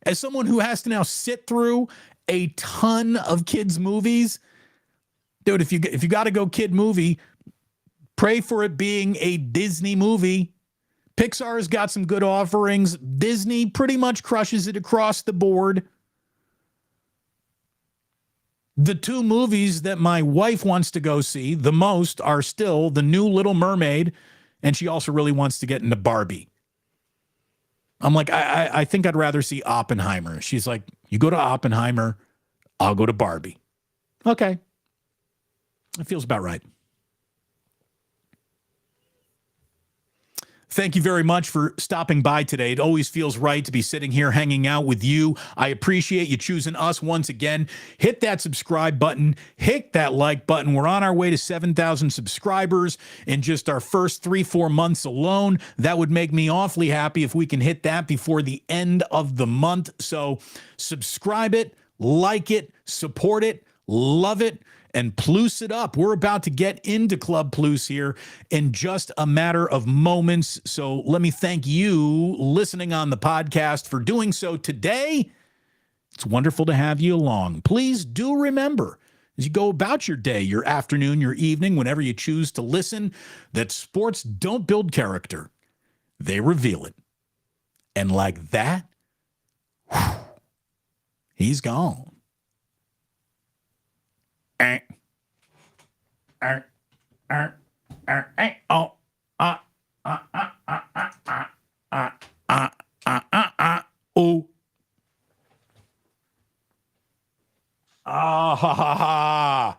As someone who has to now sit through a ton of kids' movies, dude, if you got to go kid movie, pray for it being a Disney movie. Pixar's got some good offerings. Disney pretty much crushes it across the board. The 2 movies that my wife wants to go see the most are still the new Little Mermaid, and she also really wants to get into Barbie. I'm like, I think I'd rather see Oppenheimer. She's like, you go to Oppenheimer, I'll go to Barbie. Okay. It feels about right. Thank you very much for stopping by today. It always feels right to be sitting here hanging out with you. I appreciate you choosing us once again. Hit that subscribe button. Hit that like button. We're on our way to 7,000 subscribers in just our first 3-4 months alone. That would make me awfully happy if we can hit that before the end of the month. So subscribe it, like it, support it, love it. and Plus it up. We're about to get into Club Plus here in just a matter of moments. So let me thank you listening on the podcast for doing so today. It's wonderful to have you along. Please do remember, as you go about your day, your afternoon, your evening, whenever you choose to listen, that sports don't build character. They reveal it. And like that, he's gone. Oh. Ah, ha, ha, ha.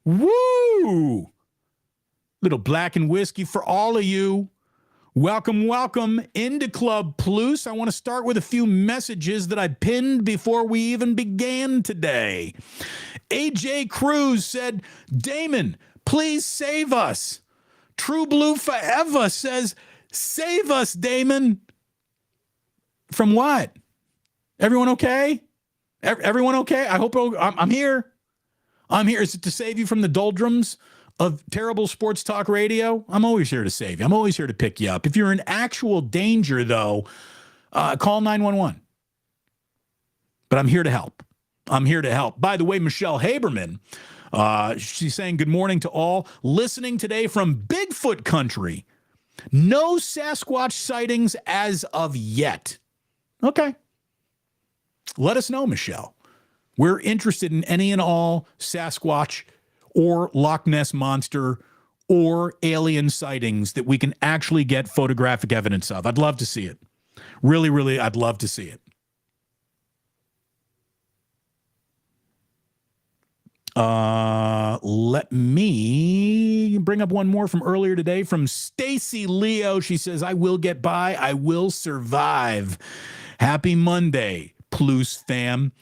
Woo! Little black and whiskey for all of you. Welcome, welcome into Club Plus. I want to start with a few messages that I pinned before we even began today. AJ Cruz said, Damon, please save us. True Blue Forever says, save us, Damon. From what? Everyone okay? Everyone okay? I hope I'm here. I'm here. Is it to save you from the doldrums of terrible sports talk radio? I'm always here to save you. I'm always here to pick you up. If you're in actual danger, though, call 911. But I'm here to help. I'm here to help. By the way, Michelle Haberman, she's saying good morning to all. Listening today from Bigfoot country. No Sasquatch sightings as of yet. Okay. Let us know, Michelle. We're interested in any and all Sasquatch or Loch Ness Monster or alien sightings that we can actually get photographic evidence of. I'd love to see it. Really, really, I'd love to see it. Let me bring up one more from earlier today from Stacy Leo. She says, I will get by. I will survive. Happy Monday, Plus fam.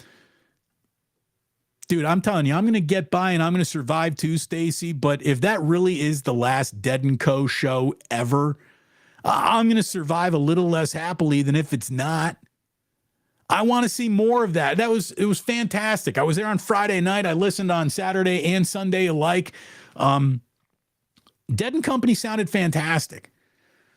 Dude, I'm telling you, I'm going to get by and I'm going to survive too, Stacy. But if that really is the last Dead & Co. show ever, I'm going to survive a little less happily than if it's not. I want to see more of that. It was fantastic. I was there on Friday night. I listened on Saturday and Sunday alike. Dead & Company sounded fantastic.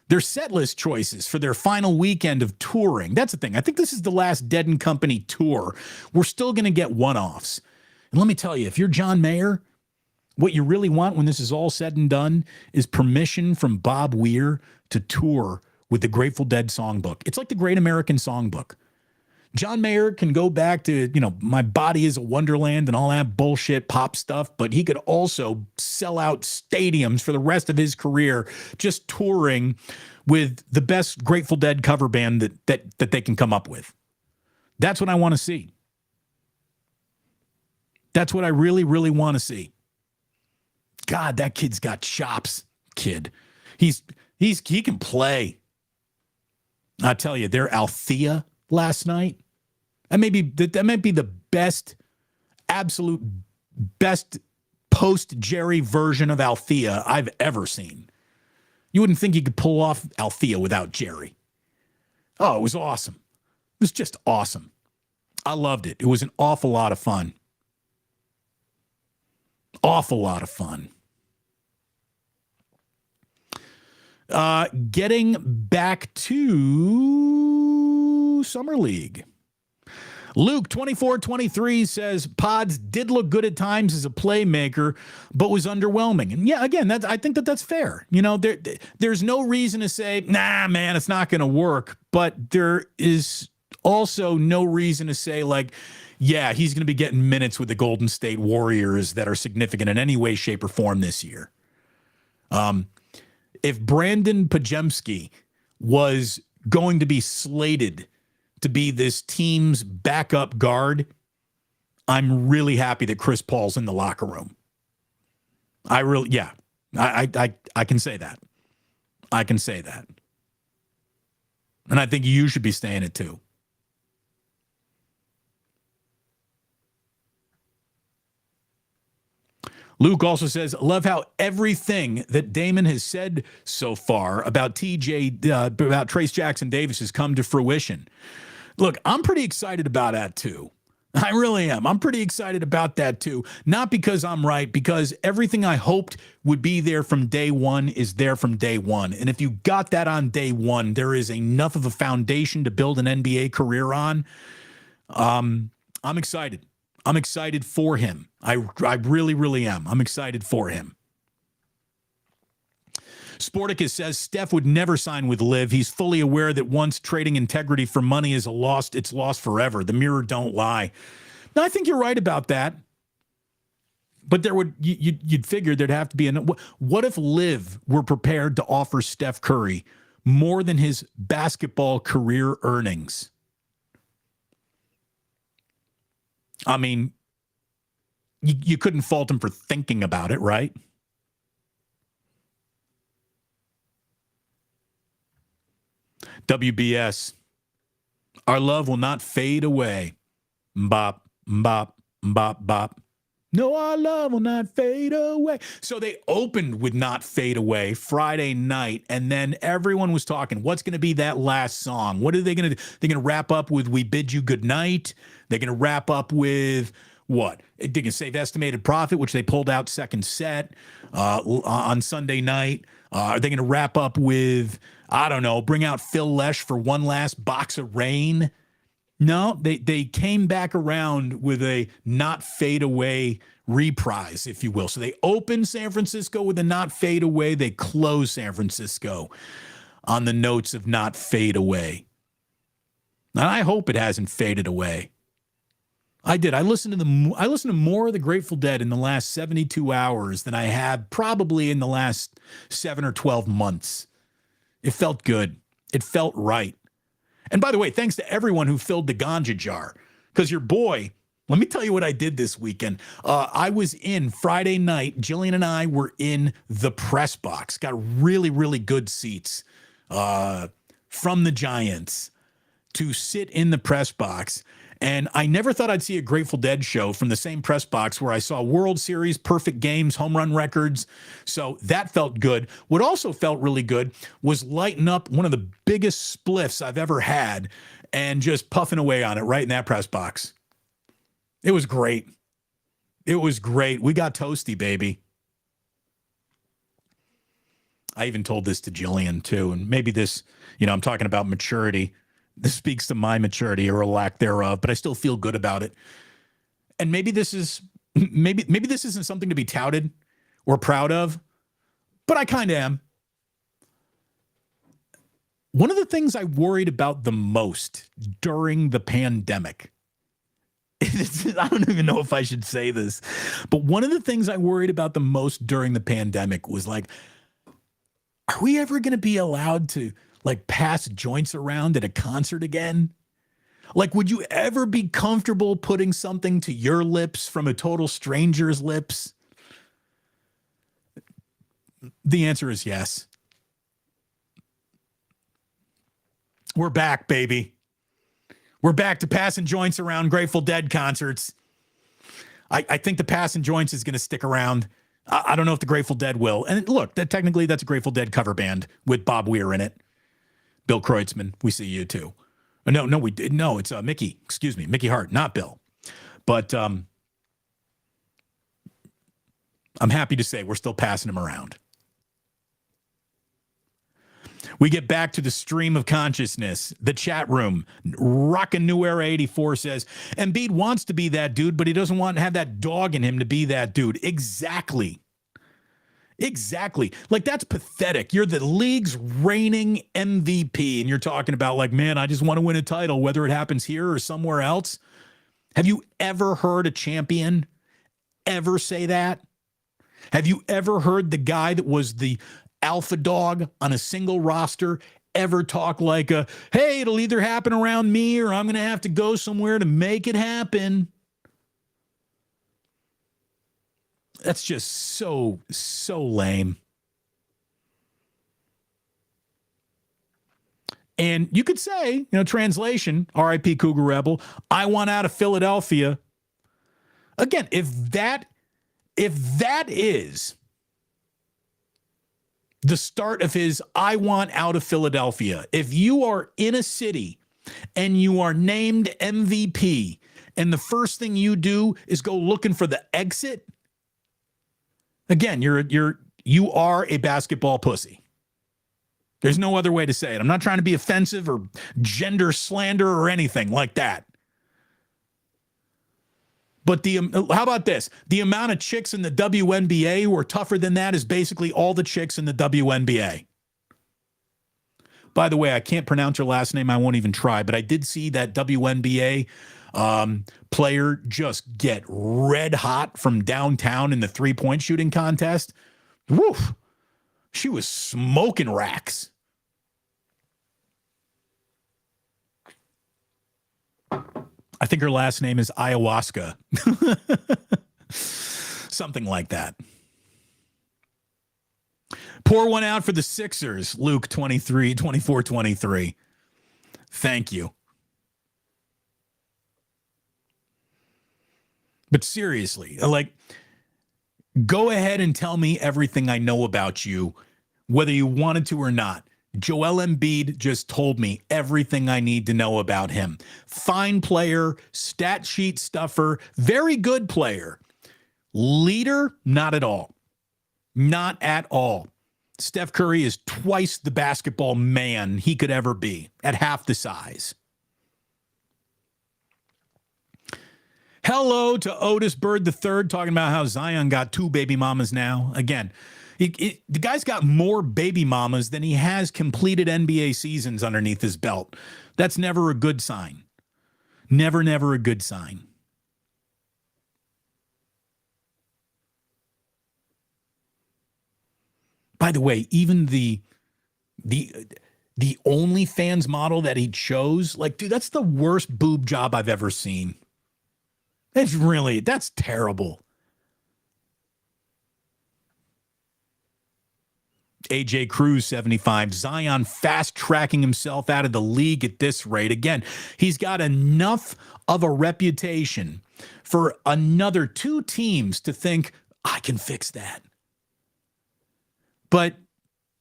Their set list choices for their final weekend of touring. That's the thing. I think this is the last Dead & Company tour. We're still going to get one-offs. And let me tell you, if you're John Mayer, what you really want when this is all said and done is permission from Bob Weir to tour with the Grateful Dead songbook. It's like the Great American Songbook. John Mayer can go back to, My Body is a Wonderland and all that bullshit pop stuff, but he could also sell out stadiums for the rest of his career just touring with the best Grateful Dead cover band that they can come up with. That's what I want to see. That's what I really, really want to see. God, that kid's got chops, kid. He can play. I tell you, their Althea last night, that might be the best, absolute best post-Jerry version of Althea I've ever seen. You wouldn't think you could pull off Althea without Jerry. Oh, it was awesome. It was just awesome. I loved it. It was an awful lot of fun. Awful lot of fun. Getting back to Summer League. Luke 24-23 says Pods did look good at times as a playmaker, but was underwhelming. And yeah, again, I think that's fair. There's no reason to say, nah, man, it's not going to work. But there is also no reason to say, like, yeah, he's going to be getting minutes with the Golden State Warriors that are significant in any way, shape, or form this year. If Brandon Pajemski was going to be slated to be this team's backup guard, I'm really happy that Chris Paul's in the locker room. I can say that. I can say that. And I think you should be saying it too. Luke also says, love how everything that Damon has said so far about about Trace Jackson Davis has come to fruition. Look, I'm pretty excited about that too, I really am. I'm pretty excited about that too. Not because I'm right, because everything I hoped would be there from day one is there from day one. And if you got that on day one, there is enough of a foundation to build an NBA career on. I'm excited. I'm excited for him. I really, really am. I'm excited for him. Sporticus says Steph would never sign with Liv. He's fully aware that once trading integrity for money is it's lost forever. The mirror don't lie. Now, I think you're right about that. But you'd figure there'd have to be what if Liv were prepared to offer Steph Curry more than his basketball career earnings? I mean, you couldn't fault him for thinking about it, right? WBS. Our love will not fade away. Bop, bop, bop, bop. No, our love will not fade away. So they opened with Not Fade Away Friday night, and then everyone was talking, what's going to be that last song? What are they going to do? They're going to wrap up with We Bid You Good Night. They're going to wrap up with what? They can save Estimated Profit, which they pulled out second set on Sunday night. Are they going to wrap up with, I don't know, bring out Phil Lesh for one last box of rain? No, they came back around with a Not Fade Away reprise, if you will. So they opened San Francisco with a Not Fade Away. They closed San Francisco on the notes of Not Fade Away. And I hope it hasn't faded away. I did. I listened to more of the Grateful Dead in the last 72 hours than I have probably in the last 7 or 12 months. It felt good. It felt right. And by the way, thanks to everyone who filled the ganja jar, because your boy, let me tell you what I did this weekend. I was in Friday night. Jillian and I were in the press box, got really, really good seats from the Giants to sit in the press box. And I never thought I'd see a Grateful Dead show from the same press box where I saw World Series, perfect games, home run records. So that felt good. What also felt really good was lighting up one of the biggest spliffs I've ever had and just puffing away on it right in that press box. It was great. It was great. We got toasty, baby. I even told this to Jillian too. And maybe this, I'm talking about maturity. This speaks to my maturity or a lack thereof, but I still feel good about it. And maybe this isn't something to be touted or proud of, but I kind of am. One of the things I worried about the most during the pandemic, I don't even know if I should say this, but one of the things I worried about the most during the pandemic was like, are we ever going to be allowed to pass joints around at a concert again? Like, would you ever be comfortable putting something to your lips from a total stranger's lips? The answer is yes. We're back, baby. We're back to passing joints around Grateful Dead concerts. I think the passing joints is going to stick around. I don't know if the Grateful Dead will. And look, technically that's a Grateful Dead cover band with Bob Weir in it. Bill Kreutzmann, we see you too. No, it's Mickey. Excuse me, Mickey Hart, not Bill. But I'm happy to say we're still passing him around. We get back to the stream of consciousness, the chat room. Rockin' New Era 84 says, Embiid wants to be that dude, but he doesn't want to have that dog in him to be that dude. Exactly. Like, that's pathetic. You're the league's reigning MVP, and you're talking about man, I just want to win a title, whether it happens here or somewhere else. Have you ever heard a champion ever say that? Have you ever heard the guy that was the alpha dog on a single roster ever talk like hey, it'll either happen around me or I'm going to have to go somewhere to make it happen? That's just so lame. And you could say, translation, R.I.P. Cougar Rebel, I want out of Philadelphia. Again, if that is the start of his I want out of Philadelphia, if you are in a city and you are named MVP and the first thing you do is go looking for the exit, again, you are a basketball pussy. There's no other way to say it. I'm not trying to be offensive or gender slander or anything like that. But how about this? The amount of chicks in the WNBA who are tougher than that is basically all the chicks in the WNBA. By the way, I can't pronounce your last name. I won't even try. But I did see that WNBA player just get red hot from downtown in the three-point shooting contest. Woof. She was smoking racks. I think her last name is Ayahuasca. Something like that. Pour one out for the Sixers, Luke 24-23. Thank you. But seriously, like, go ahead and tell me everything I know about you, whether you wanted to or not. Joel Embiid just told me everything I need to know about him. Fine player, stat sheet stuffer, very good player. Leader, not at all. Not at all. Steph Curry is twice the basketball man he could ever be at half the size. Hello to Otis Bird III talking about how Zion got 2 baby mamas now. Again, the guy's got more baby mamas than he has completed NBA seasons underneath his belt. That's never a good sign. Never, never a good sign. By the way, even the OnlyFans model that he chose, like, dude, that's the worst boob job I've ever seen. That's terrible. AJ Cruz, 75. Zion fast-tracking himself out of the league at this rate. Again, he's got enough of a reputation for another 2 teams to think, I can fix that. But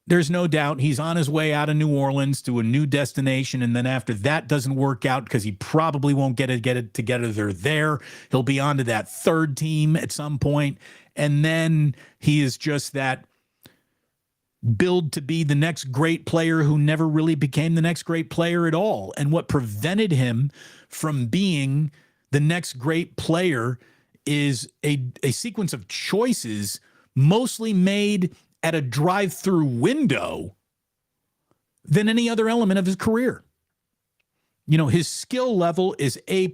there's no doubt he's on his way out of New Orleans to a new destination, and then after that doesn't work out because he probably won't get it together there, he'll be on to that 3rd team at some point, and then he is just that build to be the next great player who never really became the next great player at all. And what prevented him from being the next great player is a sequence of choices mostly made at a drive-through window than any other element of his career. You know, his skill level is A+.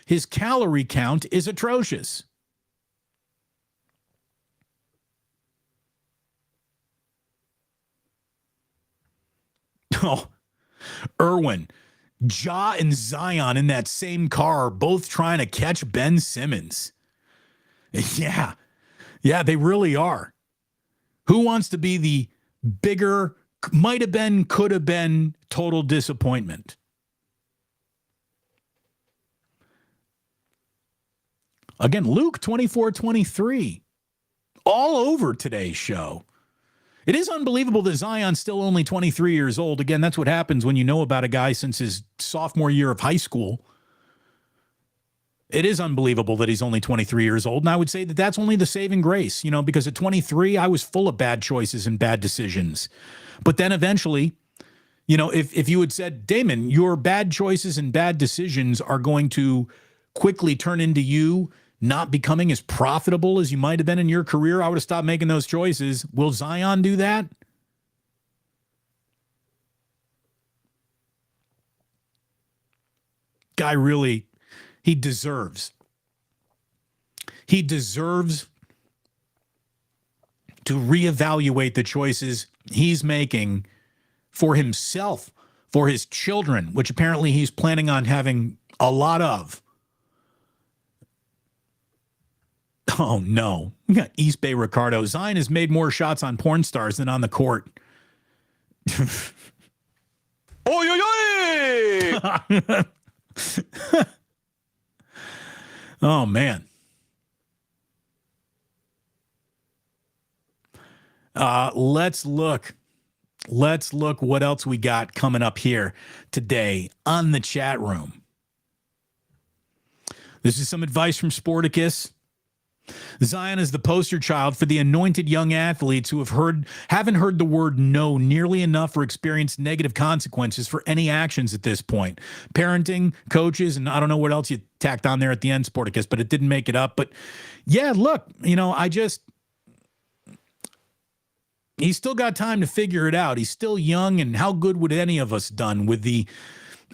His calorie count is atrocious. Oh, Irwin, Ja and Zion in that same car, both trying to catch Ben Simmons. Yeah, they really are. Who wants to be the bigger, might have been, could have been, total disappointment? Again, Luke 24-23, all over today's show. It is unbelievable that Zion's still only 23 years old. Again, that's what happens when you know about a guy since his sophomore year of high school. It is unbelievable that he's only 23 years old. And I would say that that's only the saving grace, you know, because at 23, I was full of bad choices and bad decisions. But then eventually, you know, if you had said, Damon, your bad choices and bad decisions are going to quickly turn into you not becoming as profitable as you might have been in your career, I would have stopped making those choices. Will Zion do that? Guy really, he deserves to reevaluate the choices he's making for himself, for his children, which apparently he's planning on having a lot of. Oh, no. We got East Bay Ricardo. Zion has made more shots on porn stars than on the court. Oy, oy, oy! Oh, man. Let's look what else we got coming up here today on the chat room. This is some advice from Sporticus. Zion is the poster child for the anointed young athletes who haven't heard the word no nearly enough or experienced negative consequences for any actions at this point. Parenting, coaches, and I don't know what else you tacked on there at the end, Sporticus, but it didn't make it up. But yeah, look, he's still got time to figure it out. He's still young, and how good would any of us done with the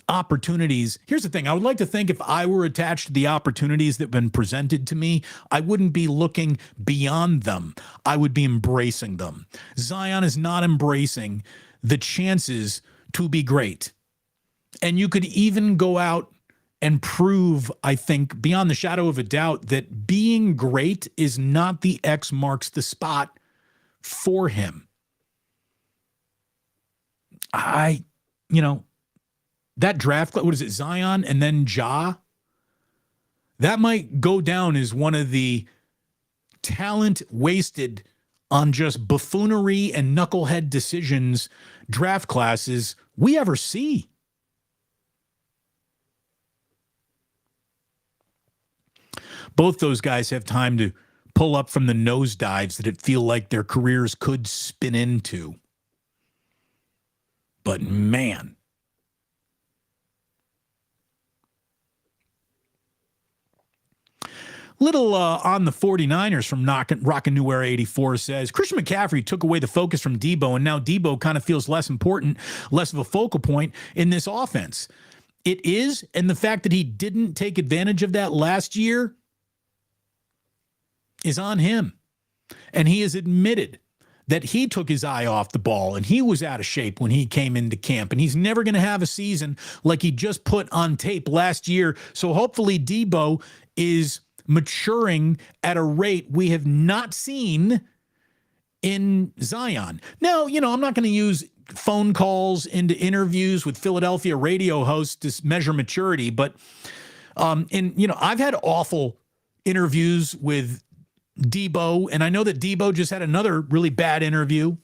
opportunities? Here's the thing. I would like to think if I were attached to the opportunities that have been presented to me, I wouldn't be looking beyond them. I would be embracing them. Zion is not embracing the chances to be great. And you could even go out and prove, I think, beyond the shadow of a doubt, that being great is not the X marks the spot for him. That draft, what is it, Zion and then Ja? That might go down as one of the talent wasted on just buffoonery and knucklehead decisions draft classes we ever see. Both those guys have time to pull up from the nosedives that it feel like their careers could spin into. But man, little on the 49ers from Rockin' New Era 84 says, Christian McCaffrey took away the focus from Debo, and now Debo kind of feels less important, less of a focal point in this offense. It is, and the fact that he didn't take advantage of that last year is on him. And he has admitted that he took his eye off the ball and he was out of shape when he came into camp, and he's never going to have a season like he just put on tape last year. So hopefully Debo is maturing at a rate we have not seen in Zion. Now, I'm not going to use phone calls into interviews with Philadelphia radio hosts to measure maturity, but I've had awful interviews with Debo, and I know that Debo just had another really bad interview.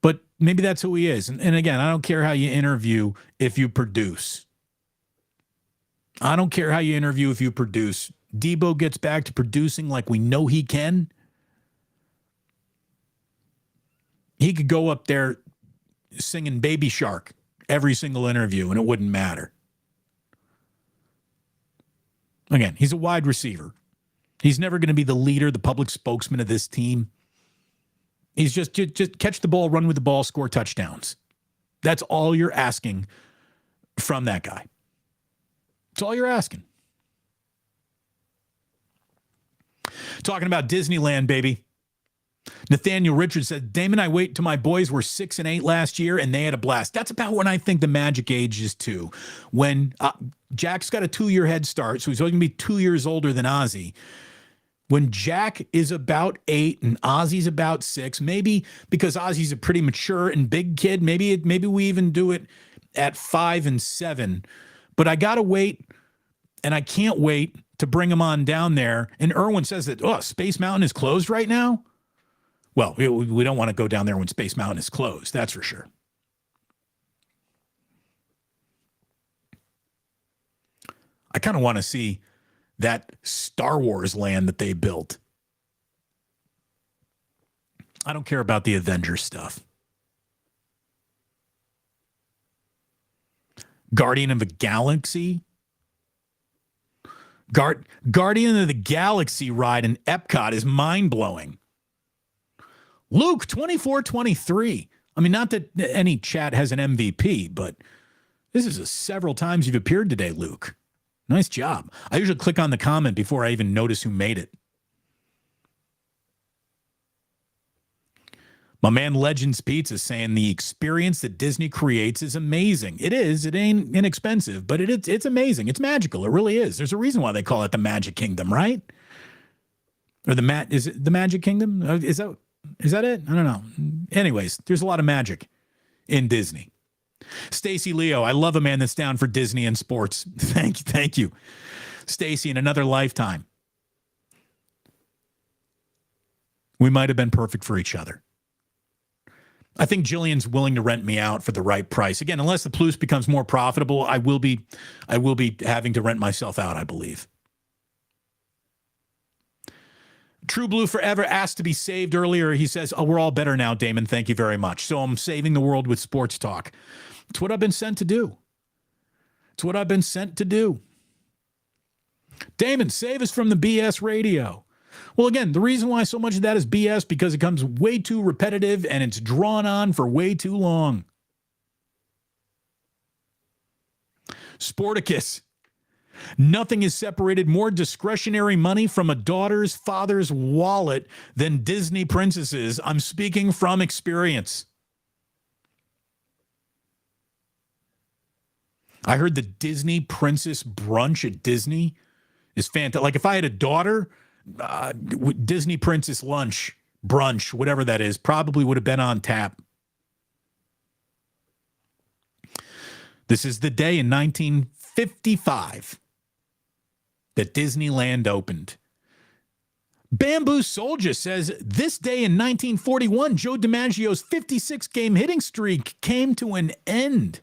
But maybe that's who he is. And again, I don't care how you interview if you produce. I don't care how you interview if you produce. Debo gets back to producing like we know he can. He could go up there singing Baby Shark every single interview and it wouldn't matter. Again, he's a wide receiver. He's never going to be the leader, the public spokesman of this team. He's just catch the ball, run with the ball, score touchdowns. That's all you're asking from that guy. That's all you're asking. Talking about Disneyland, baby. Nathaniel Richards said, Damon, I wait till my boys were 6 and 8 last year and they had a blast. That's about when I think the magic age is too. When Jack's got a 2-year head start, so he's only going to be 2 years older than Ozzy. When Jack is about 8 and Ozzy's about 6, maybe because Ozzy's a pretty mature and big kid, maybe we even do it at 5 and 7. But I got to wait, and I can't wait to bring him on down there. And Irwin says that, Space Mountain is closed right now. Well, we don't want to go down there when Space Mountain is closed. That's for sure. I kind of want to see that Star Wars land that they built. I don't care about the Avengers stuff. Guardian of the Galaxy. Guardian of the Galaxy ride in Epcot is mind-blowing. Luke, 24-23. I mean, not that any chat has an MVP, but this is several times you've appeared today, Luke. Nice job. I usually click on the comment before I even notice who made it. My man Legends Pizza saying the experience that Disney creates is amazing. It is. It ain't inexpensive, but it's amazing. It's magical. It really is. There's a reason why they call it the Magic Kingdom, right? Or is it the Magic Kingdom? Is that it? I don't know. Anyways, there's a lot of magic in Disney. Stacy Leo, I love a man that's down for Disney and sports. Thank you. Stacy, in another lifetime, we might have been perfect for each other. I think Jillian's willing to rent me out for the right price. Again, unless the Plus becomes more profitable, I will be having to rent myself out, I believe. True Blue Forever asked to be saved earlier. He says, "Oh, we're all better now, Damon. Thank you very much." So I'm saving the world with sports talk. It's what I've been sent to do. It's what I've been sent to do. Damon, save us from the BS radio. Well, again, the reason why so much of that is BS because it comes way too repetitive and it's drawn on for way too long. Sporticus. Nothing has separated more discretionary money from a daughter's father's wallet than Disney princesses. I'm speaking from experience. I heard the Disney princess brunch at Disney is fantastic. Like if I had a daughter, Disney princess lunch, brunch, whatever that is, probably would have been on tap. This is the day in 1955 that Disneyland opened. Bamboo Soldier says, this day in 1941, Joe DiMaggio's 56-game hitting streak came to an end.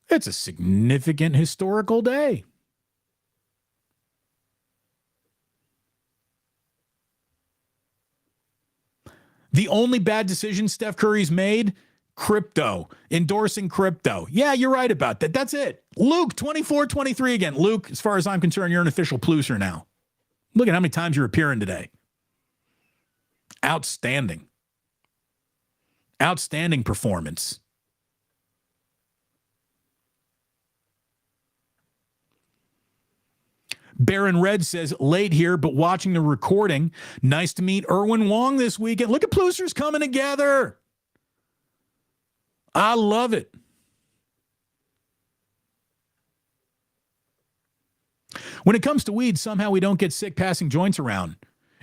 It's a significant historical day. The only bad decision Steph Curry's made, crypto, endorsing crypto. Yeah, you're right about that. That's it. Luke, 24-23 again. Luke, as far as I'm concerned, you're an official Pluser now. Look at how many times you're appearing today. Outstanding. Outstanding performance. Baron Red says, late here, but watching the recording. Nice to meet Erwin Wong this weekend. Look at Plusers coming together. I love it. When it comes to weed, somehow we don't get sick passing joints around.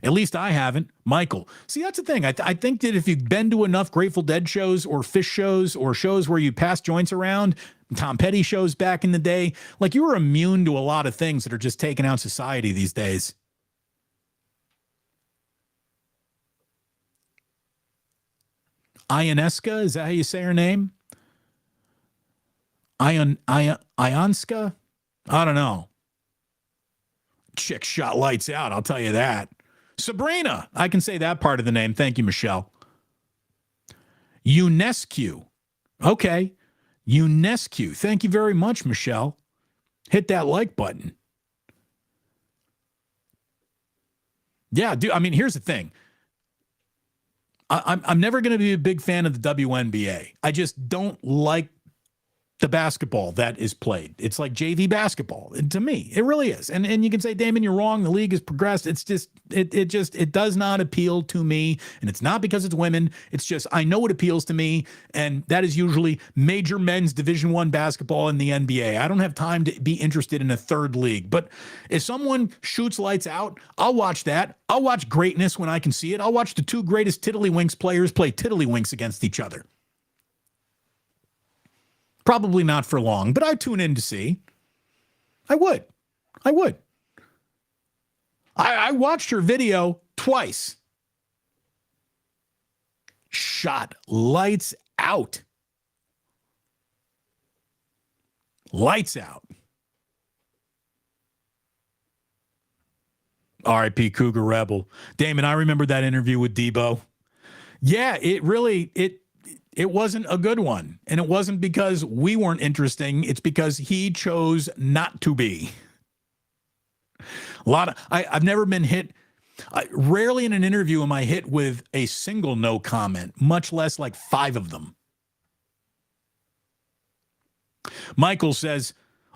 At least I haven't. Michael. See, that's the thing. I think that if you've been to enough Grateful Dead shows or Fish shows or shows where you pass joints around, Tom Petty shows back in the day, like you were immune to a lot of things that are just taking out society these days. Ioneska, is that how you say her name? Ionska? I don't know. Chick shot lights out, I'll tell you that. Sabrina, I can say that part of the name. Thank you, Michelle. UNESCO. Okay. UNESCO. Thank you very much, Michelle. Hit that like button. Yeah, dude, I mean, here's the thing. I'm never going to be a big fan of the WNBA. I just don't like the basketball that is played. It's like JV basketball. To me, it really is. And you can say, Damon, you're wrong. The league has progressed. It's just, it does not appeal to me. And it's not because it's women. It's just, I know what appeals to me. And that is usually major men's Division I basketball in the NBA. I don't have time to be interested in a third league. But if someone shoots lights out, I'll watch that. I'll watch greatness when I can see it. I'll watch the two greatest tiddlywinks players play tiddlywinks against each other. Probably not for long, but I tune in to see. I would. I watched her video twice. Shot lights out. Lights out. R.I.P. Cougar Rebel. Damon, I remember that interview with Debo. Yeah, it wasn't a good one. And it wasn't because we weren't interesting. It's because he chose not to be. I've never been hit. Rarely in an interview am I hit with a single no comment, much less like 5 of them. Michael says,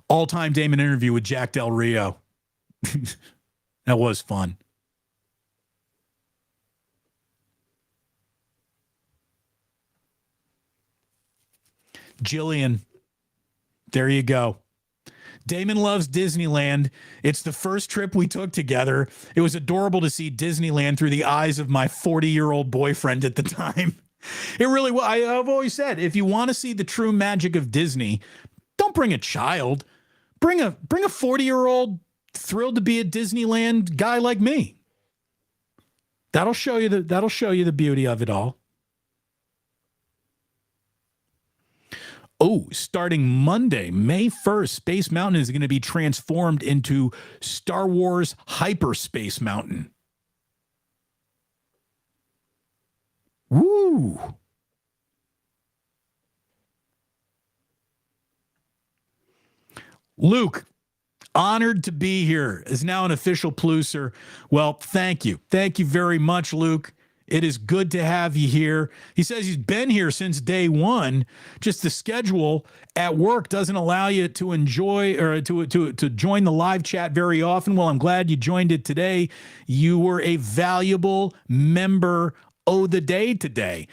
all-time Damon interview with Jack Del Rio. That was fun. Jillian, there you go. Damon loves Disneyland. It's the first trip we took together. It was adorable to see Disneyland through the eyes of my 40-year-old boyfriend at the time. It really was. I've always said, if you want to see the true magic of Disney, don't bring a child. Bring a 40-year-old thrilled to be a Disneyland guy like me. That'll show you the beauty of it all. Oh, starting Monday, May 1st, Space Mountain is going to be transformed into Star Wars Hyperspace Mountain. Woo! Luke, honored to be here, is now an official Pluser. Well, thank you. Thank you very much, Luke. It is good to have you here. He says he's been here since day one. Just the schedule at work doesn't allow you to enjoy or to join the live chat very often. Well, I'm glad you joined it today. You were a valuable member of the day today.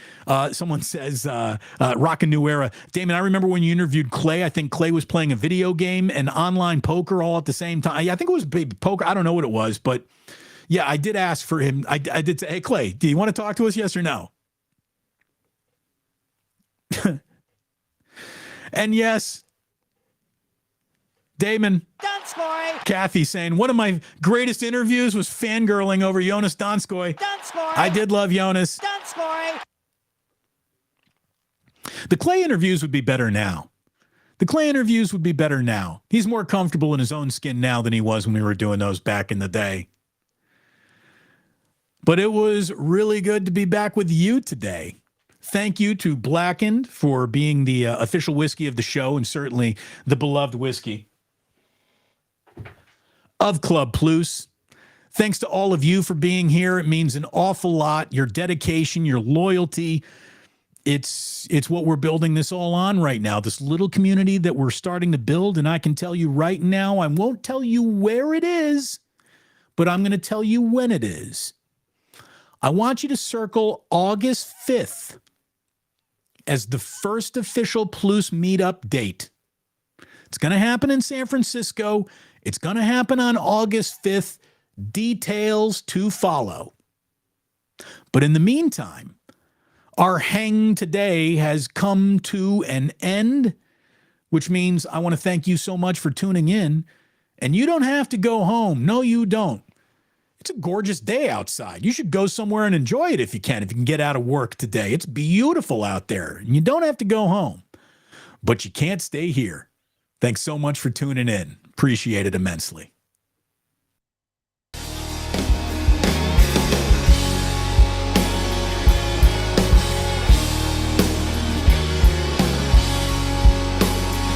Someone says, Rockin' New Era. Damon, I remember when you interviewed Clay. I think Clay was playing a video game and online poker all at the same time. I think it was poker. I don't know what it was, but yeah, I did ask for him. I did say, hey, Clay, do you want to talk to us? Yes or no? And yes, Damon. Kathy saying, one of my greatest interviews was fangirling over Jonas Donskoy. I did love Jonas. The Clay interviews would be better now. He's more comfortable in his own skin now than he was when we were doing those back in the day. But it was really good to be back with you today. Thank you to Blackened for being the official whiskey of the show and certainly the beloved whiskey of Club Plus. Thanks to all of you for being here. It means an awful lot. Your dedication, your loyalty. It's what we're building this all on right now, this little community that we're starting to build. And I can tell you right now, I won't tell you where it is, but I'm going to tell you when it is. I want you to circle August 5th as the first official Plus meetup date. It's going to happen in San Francisco. It's going to happen on August 5th. Details to follow. But in the meantime, our hang today has come to an end, which means I want to thank you so much for tuning in. And you don't have to go home. No, you don't. It's a gorgeous day outside. You should go somewhere and enjoy it if you can get out of work today. It's beautiful out there. And you don't have to go home. But you can't stay here. Thanks so much for tuning in. Appreciate it immensely.